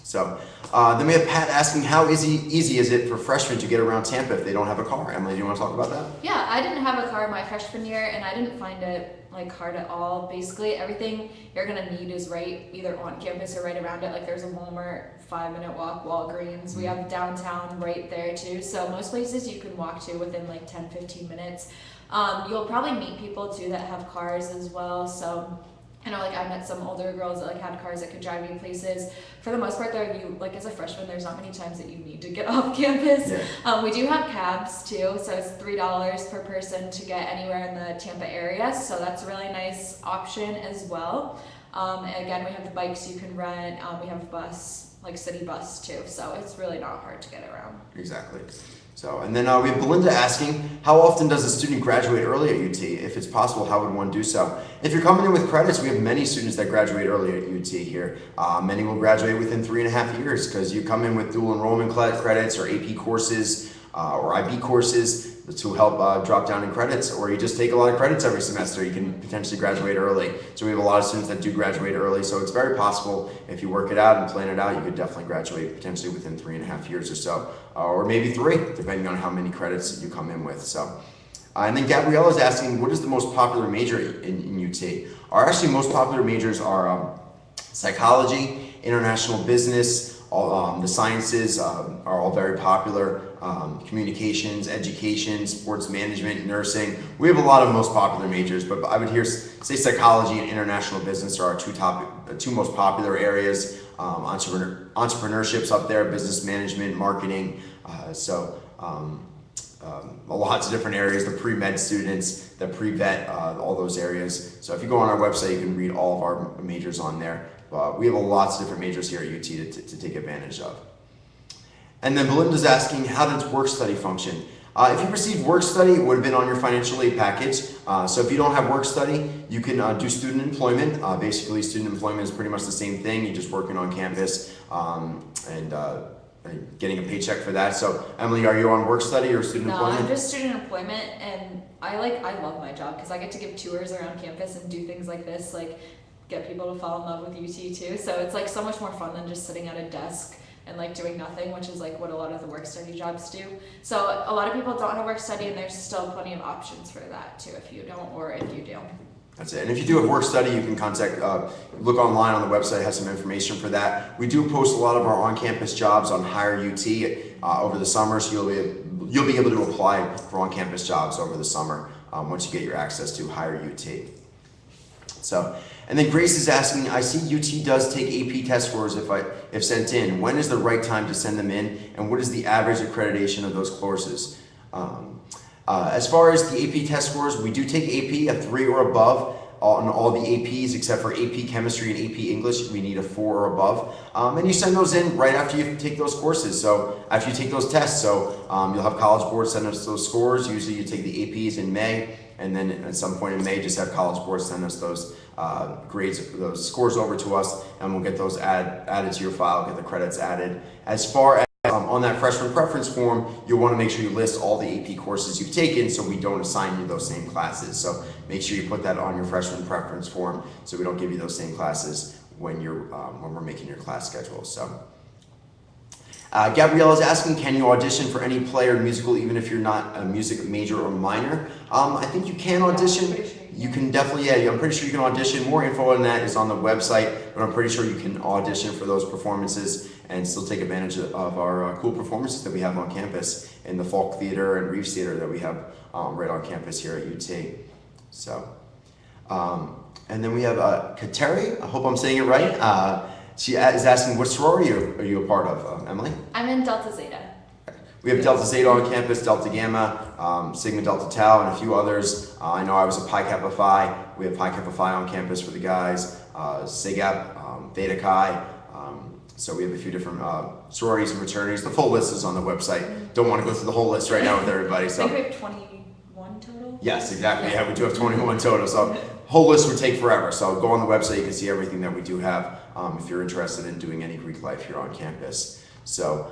So then we have Pat asking, how easy is it for freshmen to get around Tampa if they don't have a car? Emily, do you want to talk about that? Yeah, I didn't have a car my freshman year, and I didn't find it like hard at all. Basically, everything you're gonna need is right either on campus or right around it. Like there's a Walmart, 5-minute walk, Walgreens. We have downtown right there too. So most places you can walk to within like 10-15 minutes. You'll probably meet people too that have cars as well. So I know, like, I met some older girls that like had cars that could drive you places. For the most part, though, you like as a freshman, there's not many times that you need to get off campus. Yeah. We do have cabs too, so it's $3 per person to get anywhere in the Tampa area. So that's a really nice option as well. And again, we have the bikes you can rent. We have a bus, like city bus too. So it's really not hard to get around. Exactly. So, and then we have Belinda asking, how often does a student graduate early at UT? If it's possible, how would one do so? If you're coming in with credits, we have many students that graduate early at UT here. Many will graduate within 3.5 years because you come in with dual enrollment credits or AP courses or IB courses to help drop down in credits, or you just take a lot of credits every semester. You can potentially graduate early. So we have a lot of students that do graduate early. So it's very possible if you work it out and plan it out, you could definitely graduate potentially within 3.5 years or so, or maybe 3, depending on how many credits you come in with. So. And then Gabriella is asking, what is the most popular major in UT? Our actually most popular majors are psychology, international business, all, the sciences are all very popular. Communications, education, sports management, nursing. We have a lot of most popular majors, but I would say psychology and international business are our two most popular areas. Entrepreneurship's up there, business management, marketing. Lots of different areas, the pre-med students, the pre-vet, all those areas. So if you go on our website, you can read all of our majors on there. We have lots of different majors here at UT to take advantage of. And then Belinda's asking, how does work study function? If you received work study, it would have been on your financial aid package. So if you don't have work study, you can do student employment. Basically, student employment is pretty much the same thing. You're just working on campus and getting a paycheck for that. So Emily, are you on work study or student employment? No, I'm just student employment, and I love my job because I get to give tours around campus and do things like this, like get people to fall in love with UT too. So it's like so much more fun than just sitting at a desk and like doing nothing, which is like what a lot of the work study jobs do. So a lot of people don't have work study, and there's still plenty of options for that too if you don't or if you do. That's it. And if you do have work study, you can look online on the website, has some information for that. We do post a lot of our on-campus jobs on Hire UT over the summer, so you'll be able to apply for on-campus jobs over the summer once you get your access to Hire UT. So, and then Grace is asking, I see UT does take AP test scores if sent in. When is the right time to send them in, and what is the average accreditation of those courses? As far as the AP test scores, we do take AP a 3 or above on all the APs except for AP Chemistry and AP English. We need a 4 or above. And you send those in right after you take those courses. So after you take those tests, so you'll have College Board send us those scores. Usually you take the APs in May, and then at some point in May, just have College Board send us those grades, those scores over to us, and we'll get those added to your file, get the credits added. As far as on that freshman preference form, you'll want to make sure you list all the AP courses you've taken so we don't assign you those same classes. So make sure you put that on your freshman preference form so we don't give you those same classes when we're making your class schedule. So Gabrielle is asking, can you audition for any play or musical even if you're not a music major or minor? I think you can audition. You can definitely, yeah, I'm pretty sure you can audition. More info on that is on the website, but I'm pretty sure you can audition for those performances and still take advantage of our cool performances that we have on campus in the Folk Theater and Reeves Theater that we have right on campus here at UT. So, And then we have Kateri. I hope I'm saying it right. She is asking, what sorority are you a part of, Emily? I'm in Delta Zeta. We have Delta Zeta on campus, Delta Gamma, Sigma Delta Tau, and a few others. I know I was a Pi Kappa Phi. We have Pi Kappa Phi on campus for the guys, SIGAP, Theta Chi. So we have a few different sororities and fraternities. The full list is on the website. Don't want to go through the whole list right now with everybody. So I think we have 21 total. yes, exactly. Yeah, we do have 21 total. So whole list would take forever. So go on the website. You can see everything that we do have if you're interested in doing any Greek life here on campus. So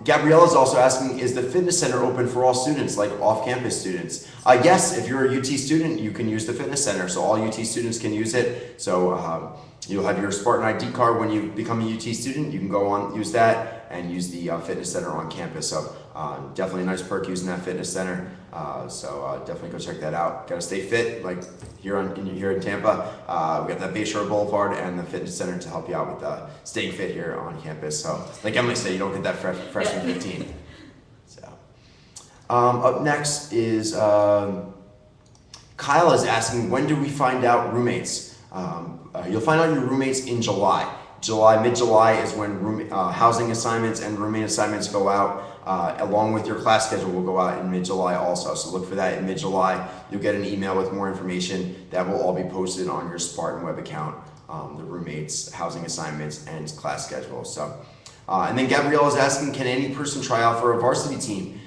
Gabriella is also asking, is the fitness center open for all students, like off-campus students? Yes, if you're a UT student, you can use the fitness center. So all UT students can use it. So you'll have your Spartan ID card when you become a UT student. You can go on, use that, and use the fitness center on campus. So definitely a nice perk using that fitness center. So definitely go check that out. Got to stay fit, like here in Tampa. We got that Bayshore Boulevard and the fitness center to help you out with staying fit here on campus. So like Emily said, you don't get that freshman 15. So up next is Kyle is asking, when do we find out roommates? You'll find out your roommates in July. Mid-July is when housing assignments and roommate assignments go out, along with your class schedule will go out in mid-July also. So look for that in mid-July. You'll get an email with more information that will all be posted on your Spartan web account, the roommates, housing assignments, and class schedule. So, and then Gabrielle is asking, can any person try out for a varsity team?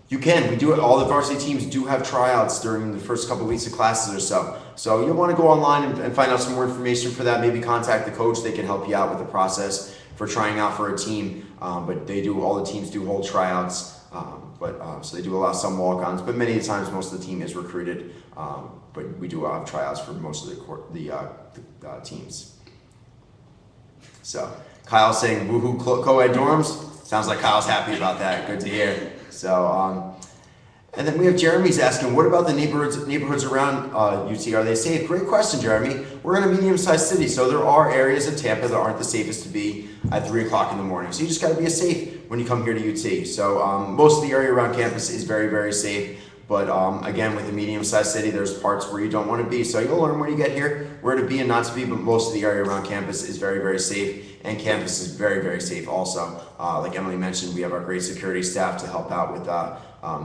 You can. We do it. All the varsity teams do have tryouts during the first couple of weeks of classes or so. So you'll want to go online and find out some more information for that. Maybe contact the coach. They can help you out with the process for trying out for a team. But all the teams do hold tryouts. So they do allow some walk-ons, but many times most of the team is recruited. But we do have tryouts for most of the teams. So Kyle's saying woohoo co-ed dorms. Sounds like Kyle's happy about that. Good to hear. So, and then we have Jeremy's asking, what about the neighborhoods around UT? Are they safe? Great question, Jeremy. We're in a medium-sized city, so there are areas in Tampa that aren't the safest to be at 3 o'clock in the morning. So you just got to be safe when you come here to UT. So most of the area around campus is very, very safe. But again, with a medium-sized city, there's parts where you don't want to be. So you'll learn when you get here where to be and not to be, but most of the area around campus is very, very safe. And campus is very, very safe also. Like Emily mentioned, we have our great security staff to help out with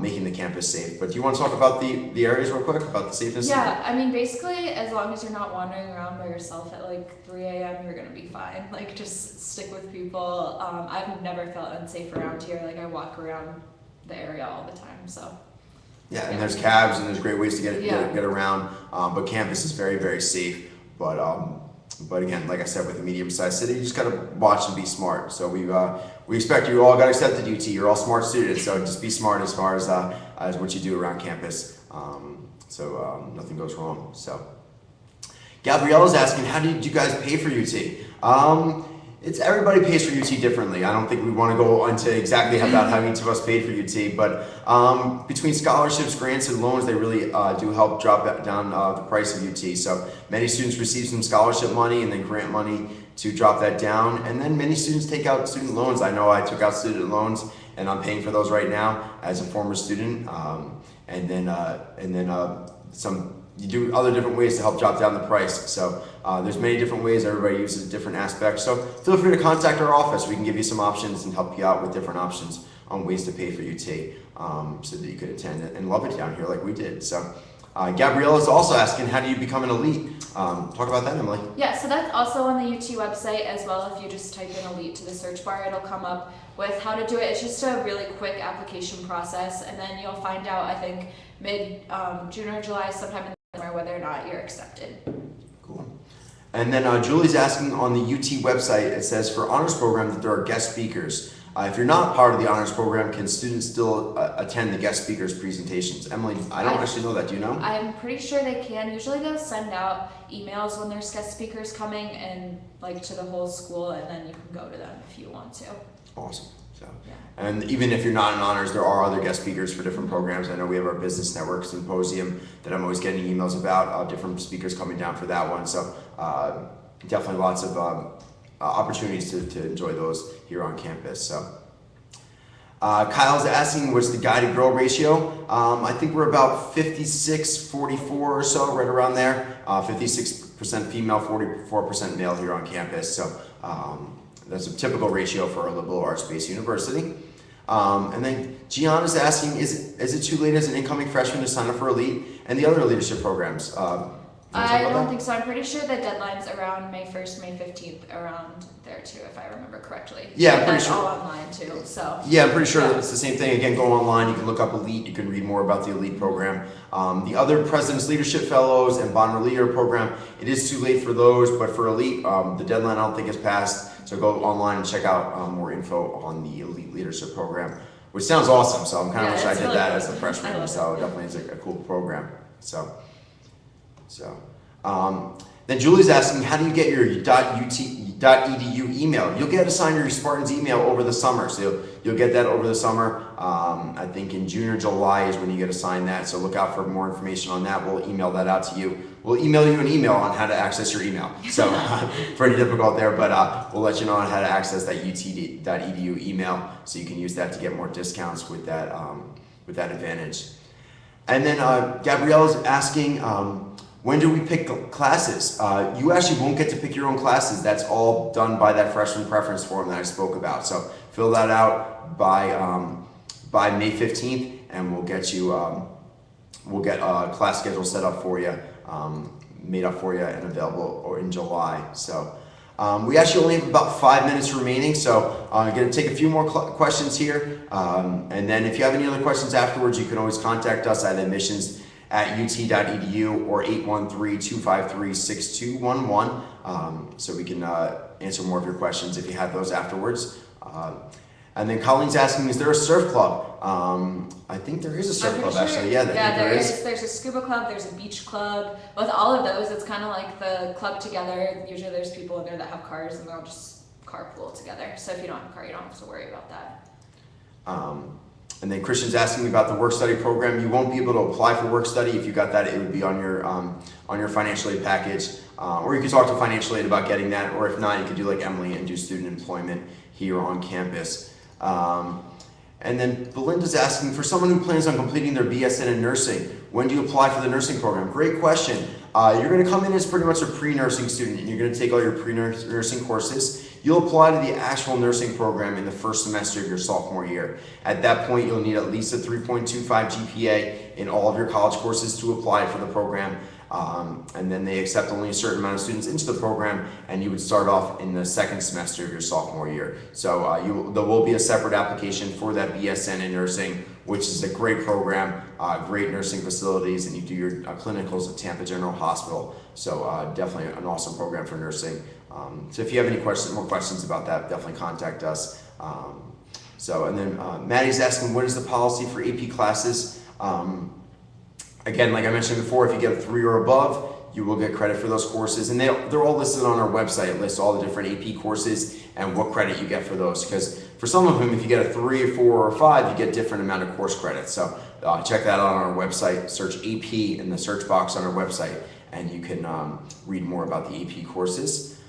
making the campus safe. But do you want to talk about the areas real quick, about the safeness? Yeah, I mean, basically, as long as you're not wandering around by yourself at like 3 a.m., you're going to be fine. Like, just stick with people. I've never felt unsafe around here. Like, I walk around the area all the time, so. Yeah, and there's cabs and there's great ways to get around. But campus is very, very safe. But again, like I said, with a medium-sized city, you just got to watch and be smart. So we expect you all got accepted to UT. You're all smart students, so just be smart as far as what you do around campus. So nothing goes wrong. So Gabriella's asking, how did you guys pay for UT? It's everybody pays for UT differently. I don't think we want to go into exactly about how each of us paid for UT, but between scholarships, grants, and loans, they really do help drop down the price of UT. So many students receive some scholarship money and then grant money to drop that down, and then many students take out student loans. I know I took out student loans, and I'm paying for those right now as a former student, and then some. You do other different ways to help drop down the price. So there's many different ways. Everybody uses different aspects. So feel free to contact our office. We can give you some options and help you out with different options on ways to pay for UT so that you could attend and love it down here like we did. So Gabriella is also asking, how do you become an elite? Talk about that, Emily. Yeah, so that's also on the UT website as well. If you just type in elite to the search bar, it'll come up with how to do it. It's just a really quick application process, and then you'll find out, I think, mid-June or July, sometime in whether or not you're accepted. Cool. And then Julie's asking on the UT website, it says for honors program that there are guest speakers. If you're not part of the honors program, can students still attend the guest speakers presentations? Emily, I don't actually know that. Do you know? I'm pretty sure they can. Usually they'll send out emails when there's guest speakers coming and like to the whole school, and then you can go to them if you want to. Awesome. So, yeah. And even if you're not in honors, there are other guest speakers for different programs. I know we have our business network symposium that I'm always getting emails about, different speakers coming down for that one. So definitely lots of opportunities to enjoy those here on campus. So Kyle's asking what's the guy to girl ratio. I think we're about 56-44 or so, right around there. 56% female, 44% male here on campus. So that's a typical ratio for a liberal arts-based university. And then Gianna's asking, is it too late as an incoming freshman to sign up for Elite and the other leadership programs? I don't think so. I'm pretty sure the deadline's around May 1st, May 15th, around there too, if I remember correctly. Yeah, I'm pretty that's sure. all online too, so. Yeah, I'm pretty sure it's the same thing. Again, go online, you can look up Elite, you can read more about the Elite program. The other President's Leadership Fellows and Bond Leader program, it is too late for those, but for Elite, the deadline I don't think has passed. So go online and check out more info on the Elite Leadership program, which sounds awesome. So I'm kind of wish I did that as a freshman. So definitely it's a cool program. Then Julie's asking, how do you get your .edu email? You'll get assigned your Spartans email over the summer. So you'll get that over the summer. I think in June or July is when you get assigned that. So look out for more information on that. We'll email that out to you. We'll email you an email on how to access your email. So pretty difficult there, but we'll let you know on how to access that ut.edu email so you can use that to get more discounts with that advantage. And then Gabrielle is asking, when do we pick classes? You actually won't get to pick your own classes. That's all done by that freshman preference form that I spoke about. So fill that out by May 15th, and we'll get you a class schedule set up for you, made up for you, and available or in July. So we actually only have about 5 minutes remaining. So I'm going to take a few more questions here, and then if you have any other questions afterwards, you can always contact us at admissions@ut.edu or 813-253-6211, so we can answer more of your questions if you have those afterwards. And then Colleen's asking, is there a surf club? I think there is a surf club, actually. Yeah, there is. There's a scuba club, there's a beach club. With all of those, it's kind of like the club together. Usually there's people in there that have cars and they'll just carpool together. So if you don't have a car, you don't have to worry about that. And then Christian's asking me about the work study program. You won't be able to apply for work study. If you got that, it would be on your financial aid package. Or you could talk to financial aid about getting that. Or if not, you could do like Emily and do student employment here on campus. And then Belinda's asking, for someone who plans on completing their BSN in nursing, when do you apply for the nursing program? Great question. You're going to come in as pretty much a pre-nursing student, and you're going to take all your pre-nursing courses. You'll apply to the actual nursing program in the first semester of your sophomore year. At that point, you'll need at least a 3.25 GPA in all of your college courses to apply for the program. And then they accept only a certain amount of students into the program, and you would start off in the second semester of your sophomore year. So there will be a separate application for that BSN in nursing, which is a great program, great nursing facilities, and you do your clinicals at Tampa General Hospital. So definitely an awesome program for nursing. So if you have any more questions about that, definitely contact us. And then Maddie's asking, what is the policy for AP classes? Again, like I mentioned before, if you get a 3 or above, you will get credit for those courses. And they're all listed on our website. It lists all the different AP courses and what credit you get for those. Because for some of them, if you get a 3 or 4 or 5, you get different amount of course credits. So check that out on our website. Search AP in the search box on our website, and you can read more about the AP courses.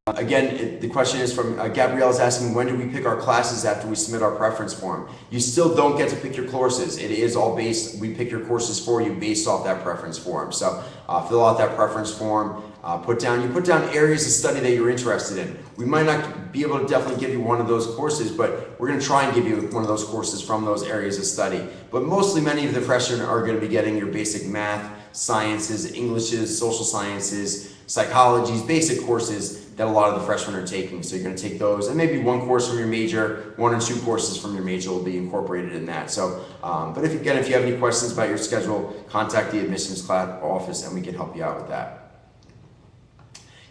Again, the question is from Gabrielle is asking, when do we pick our classes after we submit our preference form? You still don't get to pick your courses. It is all we pick your courses for you based off that preference form. So fill out that preference form, put down areas of study that you're interested in. We might not be able to definitely give you one of those courses, but we're going to try and give you one of those courses from those areas of study. But mostly many of the freshmen are going to be getting your basic math, sciences, Englishes, social sciences, psychologies, basic courses that a lot of the freshmen are taking. So you're going to take those, and maybe one course from your major, 1 or 2 courses from your major will be incorporated in that. So, but if you have any questions about your schedule, contact the admissions class office and we can help you out with that.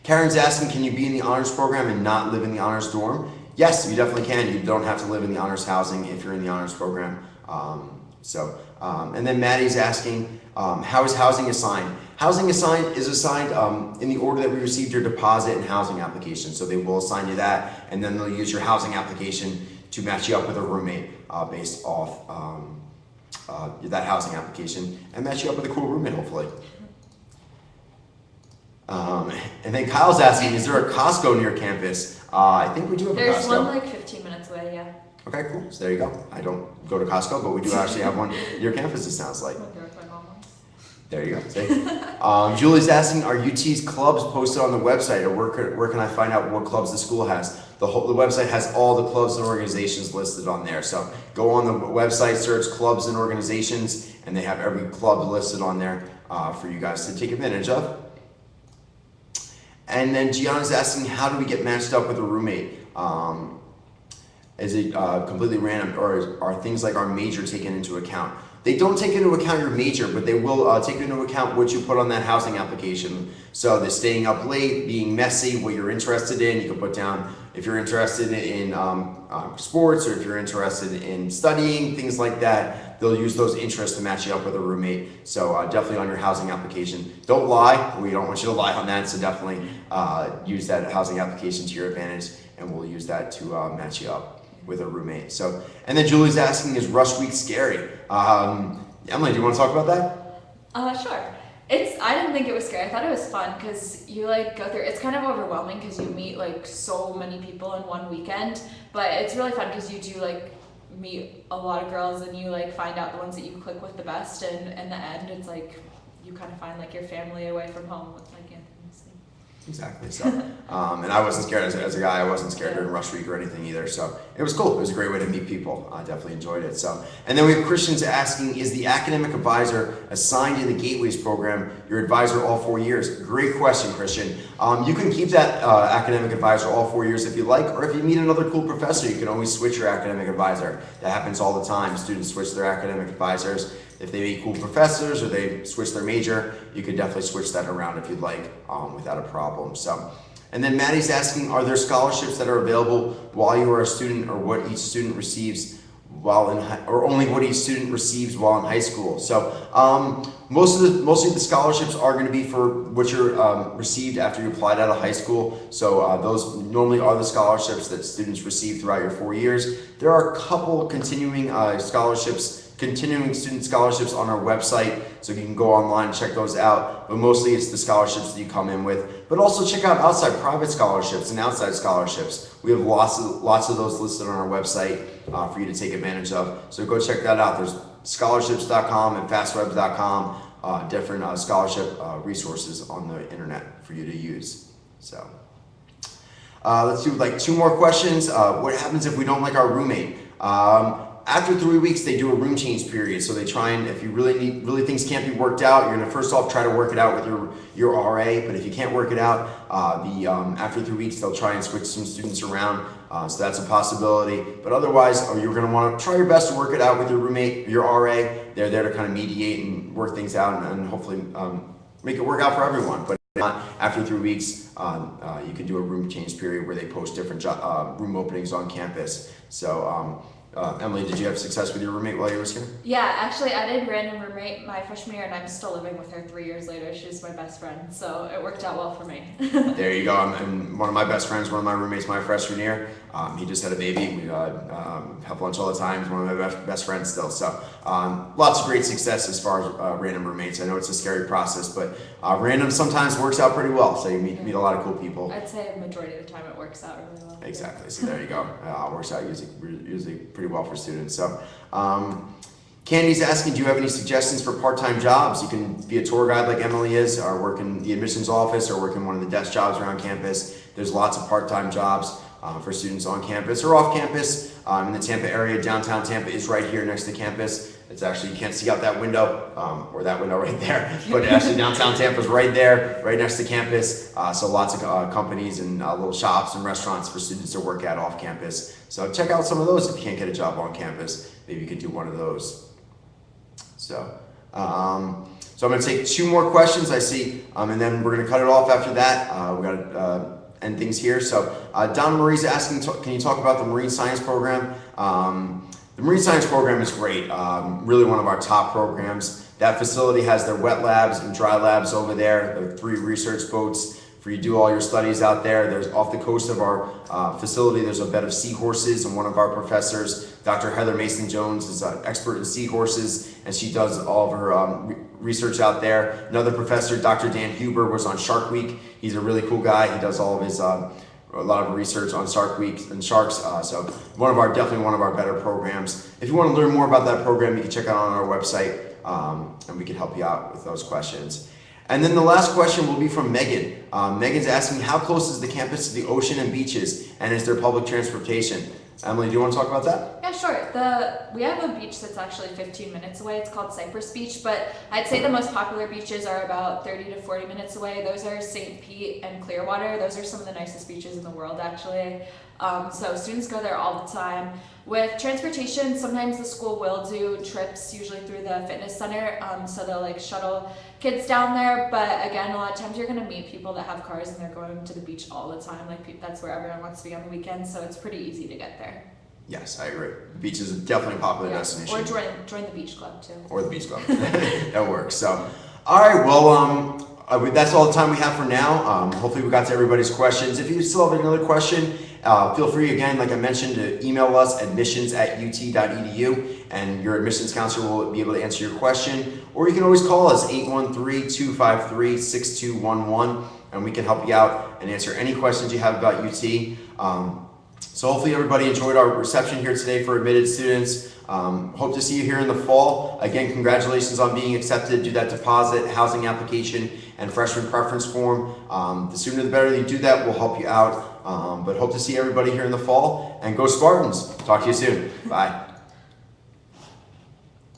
Karen's asking, can you be in the honors program and not live in the honors dorm? Yes, you definitely can. You don't have to live in the honors housing if you're in the honors program. And then Maddie's asking, how is housing assigned? Housing is assigned in the order that we received your deposit and housing application. So they will assign you that, and then they'll use your housing application to match you up with a roommate based off that housing application, and match you up with a cool roommate, hopefully. And then Kyle's asking, is there a Costco near campus? I think we do have a There's Costco. one like 15 minutes away, yeah. Okay, cool. So there you go. I don't go to Costco, but we do actually have one near your campus, it sounds like. I went there with my mom once. There you go. See? Julie's asking, are UT's clubs posted on the website, or where can I find out what clubs the school has? The website has all the clubs and organizations listed on there. So go on the website, search clubs and organizations, and they have every club listed on there for you guys to take advantage of. And then Gianna's asking, how do we get matched up with a roommate? Is it completely random, or are things like our major taken into account? They don't take into account your major, but they will take into account what you put on that housing application. So the staying up late, being messy, what you're interested in. You can put down if you're interested in sports, or if you're interested in studying, things like that. They'll use those interests to match you up with a roommate. So definitely on your housing application, don't lie. We don't want you to lie on that. So definitely use that housing application to your advantage, and we'll use that to match you up with a roommate. So, and then Julie's asking, is rush week scary? Emily, do you want to talk about that? Sure. I didn't think it was scary. I thought it was fun because you like go through, it's kind of overwhelming because you meet like so many people in one weekend, but it's really fun because you do like meet a lot of girls and you like find out the ones that you click with the best, and in the end it's like you kind of find like your family away from home with like Anthony. Exactly. So, and I wasn't scared as a guy. I wasn't scared during rush week or anything either. So it was cool. It was a great way to meet people. I definitely enjoyed it. So, and then we have Christians asking, is the academic advisor assigned in the Gateways program your advisor all 4 years? Great question, Christian. You can keep that academic advisor all 4 years if you like, or if you meet another cool professor, you can always switch your academic advisor. That happens all the time. Students switch their academic advisors. If they meet cool professors or they switch their major, you could definitely switch that around if you'd like, without a problem. So, and then Maddie's asking, are there scholarships that are available while you are a student, or what each student receives while in, or only what each student receives while in high school? So, mostly the scholarships are going to be for what you're received after you applied out of high school. So those normally are the scholarships that students receive throughout your 4 years. There are a couple continuing continuing student scholarships on our website, so you can go online and check those out, but mostly it's the scholarships that you come in with. But also check out outside private scholarships and outside scholarships. We have lots of those listed on our website for you to take advantage of, so go check that out. There's scholarships.com and fastwebs.com, different scholarship resources on the internet for you to use. So let's do like 2 more questions. What happens if we don't like our roommate? After 3 weeks, they do a room change period. So they try, and if you really things can't be worked out, you're gonna first off try to work it out with your RA. But if you can't work it out, after 3 weeks, they'll try and switch some students around. So that's a possibility. But otherwise, you're gonna want to try your best to work it out with your roommate, your RA. They're there to kind of mediate and work things out, and hopefully make it work out for everyone. But not after 3 weeks, you can do a room change period where they post different room openings on campus. So. Emily, did you have success with your roommate while you were here? Yeah, actually I did random roommate my freshman year, and I'm still living with her 3 years later. She's my best friend, so it worked out well for me. There you go. And one of my best friends, one of my roommates my freshman year, he just had a baby. We have lunch all the time. He's one of my best friends still. So lots of great success as far as random roommates. I know it's a scary process, but random sometimes works out pretty well. So you meet a lot of cool people. I'd say a majority of the time it works out really well. Exactly. So there you go. It works out usually pretty well for students. So Candy's asking, do you have any suggestions for part-time jobs? You can be a tour guide like Emily is, or work in the admissions office, or work in one of the desk jobs around campus. There's lots of part-time jobs for students on campus or off campus. In the Tampa area, downtown Tampa is right here next to campus. It's actually, you can't see out that window, or that window right there, but actually downtown Tampa is right there, right next to campus. So lots of companies and little shops and restaurants for students to work at off campus. So check out some of those if you can't get a job on campus. Maybe you could do one of those. So, I'm going to take 2 more questions I see, and then we're going to cut it off after that. We got to end things here. So, Don Marie's asking, can you talk about the marine science program? The marine science program is great. Really one of our top programs. That facility has their wet labs and dry labs over there. There are 3 research boats for you to do all your studies out there. There's off the coast of our facility, there's a bed of seahorses, and one of our professors, Dr. Heather Mason-Jones, is an expert in seahorses, and she does all of her research out there. Another professor, Dr. Dan Huber, was on Shark Week. He's a really cool guy. He does all of his a lot of research on Shark Week and sharks. So definitely one of our better programs. If you want to learn more about that program, you can check out on our website, and we can help you out with those questions. And then the last question will be from Megan. Megan's asking, how close is the campus to the ocean and beaches, and is there public transportation? Emily, do you want to talk about that? Yeah, sure. We have a beach that's actually 15 minutes away. It's called Cypress Beach, but I'd say the most popular beaches are about 30 to 40 minutes away. Those are St. Pete and Clearwater. Those are some of the nicest beaches in the world, actually. So students go there all the time. With transportation, sometimes the school will do trips, usually through the fitness center, so they'll like shuttle kids down there, but again, a lot of times you're going to meet people that have cars and they're going to the beach all the time. Like that's where everyone wants to be on the weekends, so it's pretty easy to get there. Yes, I agree. The beach is definitely a popular destination. Or join the beach club too. Or the beach club. That works. So, all right. Well, that's all the time we have for now. Hopefully we got to everybody's questions. If you still have another question, feel free again, like I mentioned, to email us admissions@ut.edu, and your admissions counselor will be able to answer your question. Or you can always call us 813-253-6211, and we can help you out and answer any questions you have about UT. So hopefully everybody enjoyed our reception here today for admitted students. Hope to see you here in the fall. Again, congratulations on being accepted. Do that deposit, housing application, and freshman preference form. The sooner the better you do that, we'll help you out. But hope to see everybody here in the fall. And go Spartans. Talk to you soon. Bye.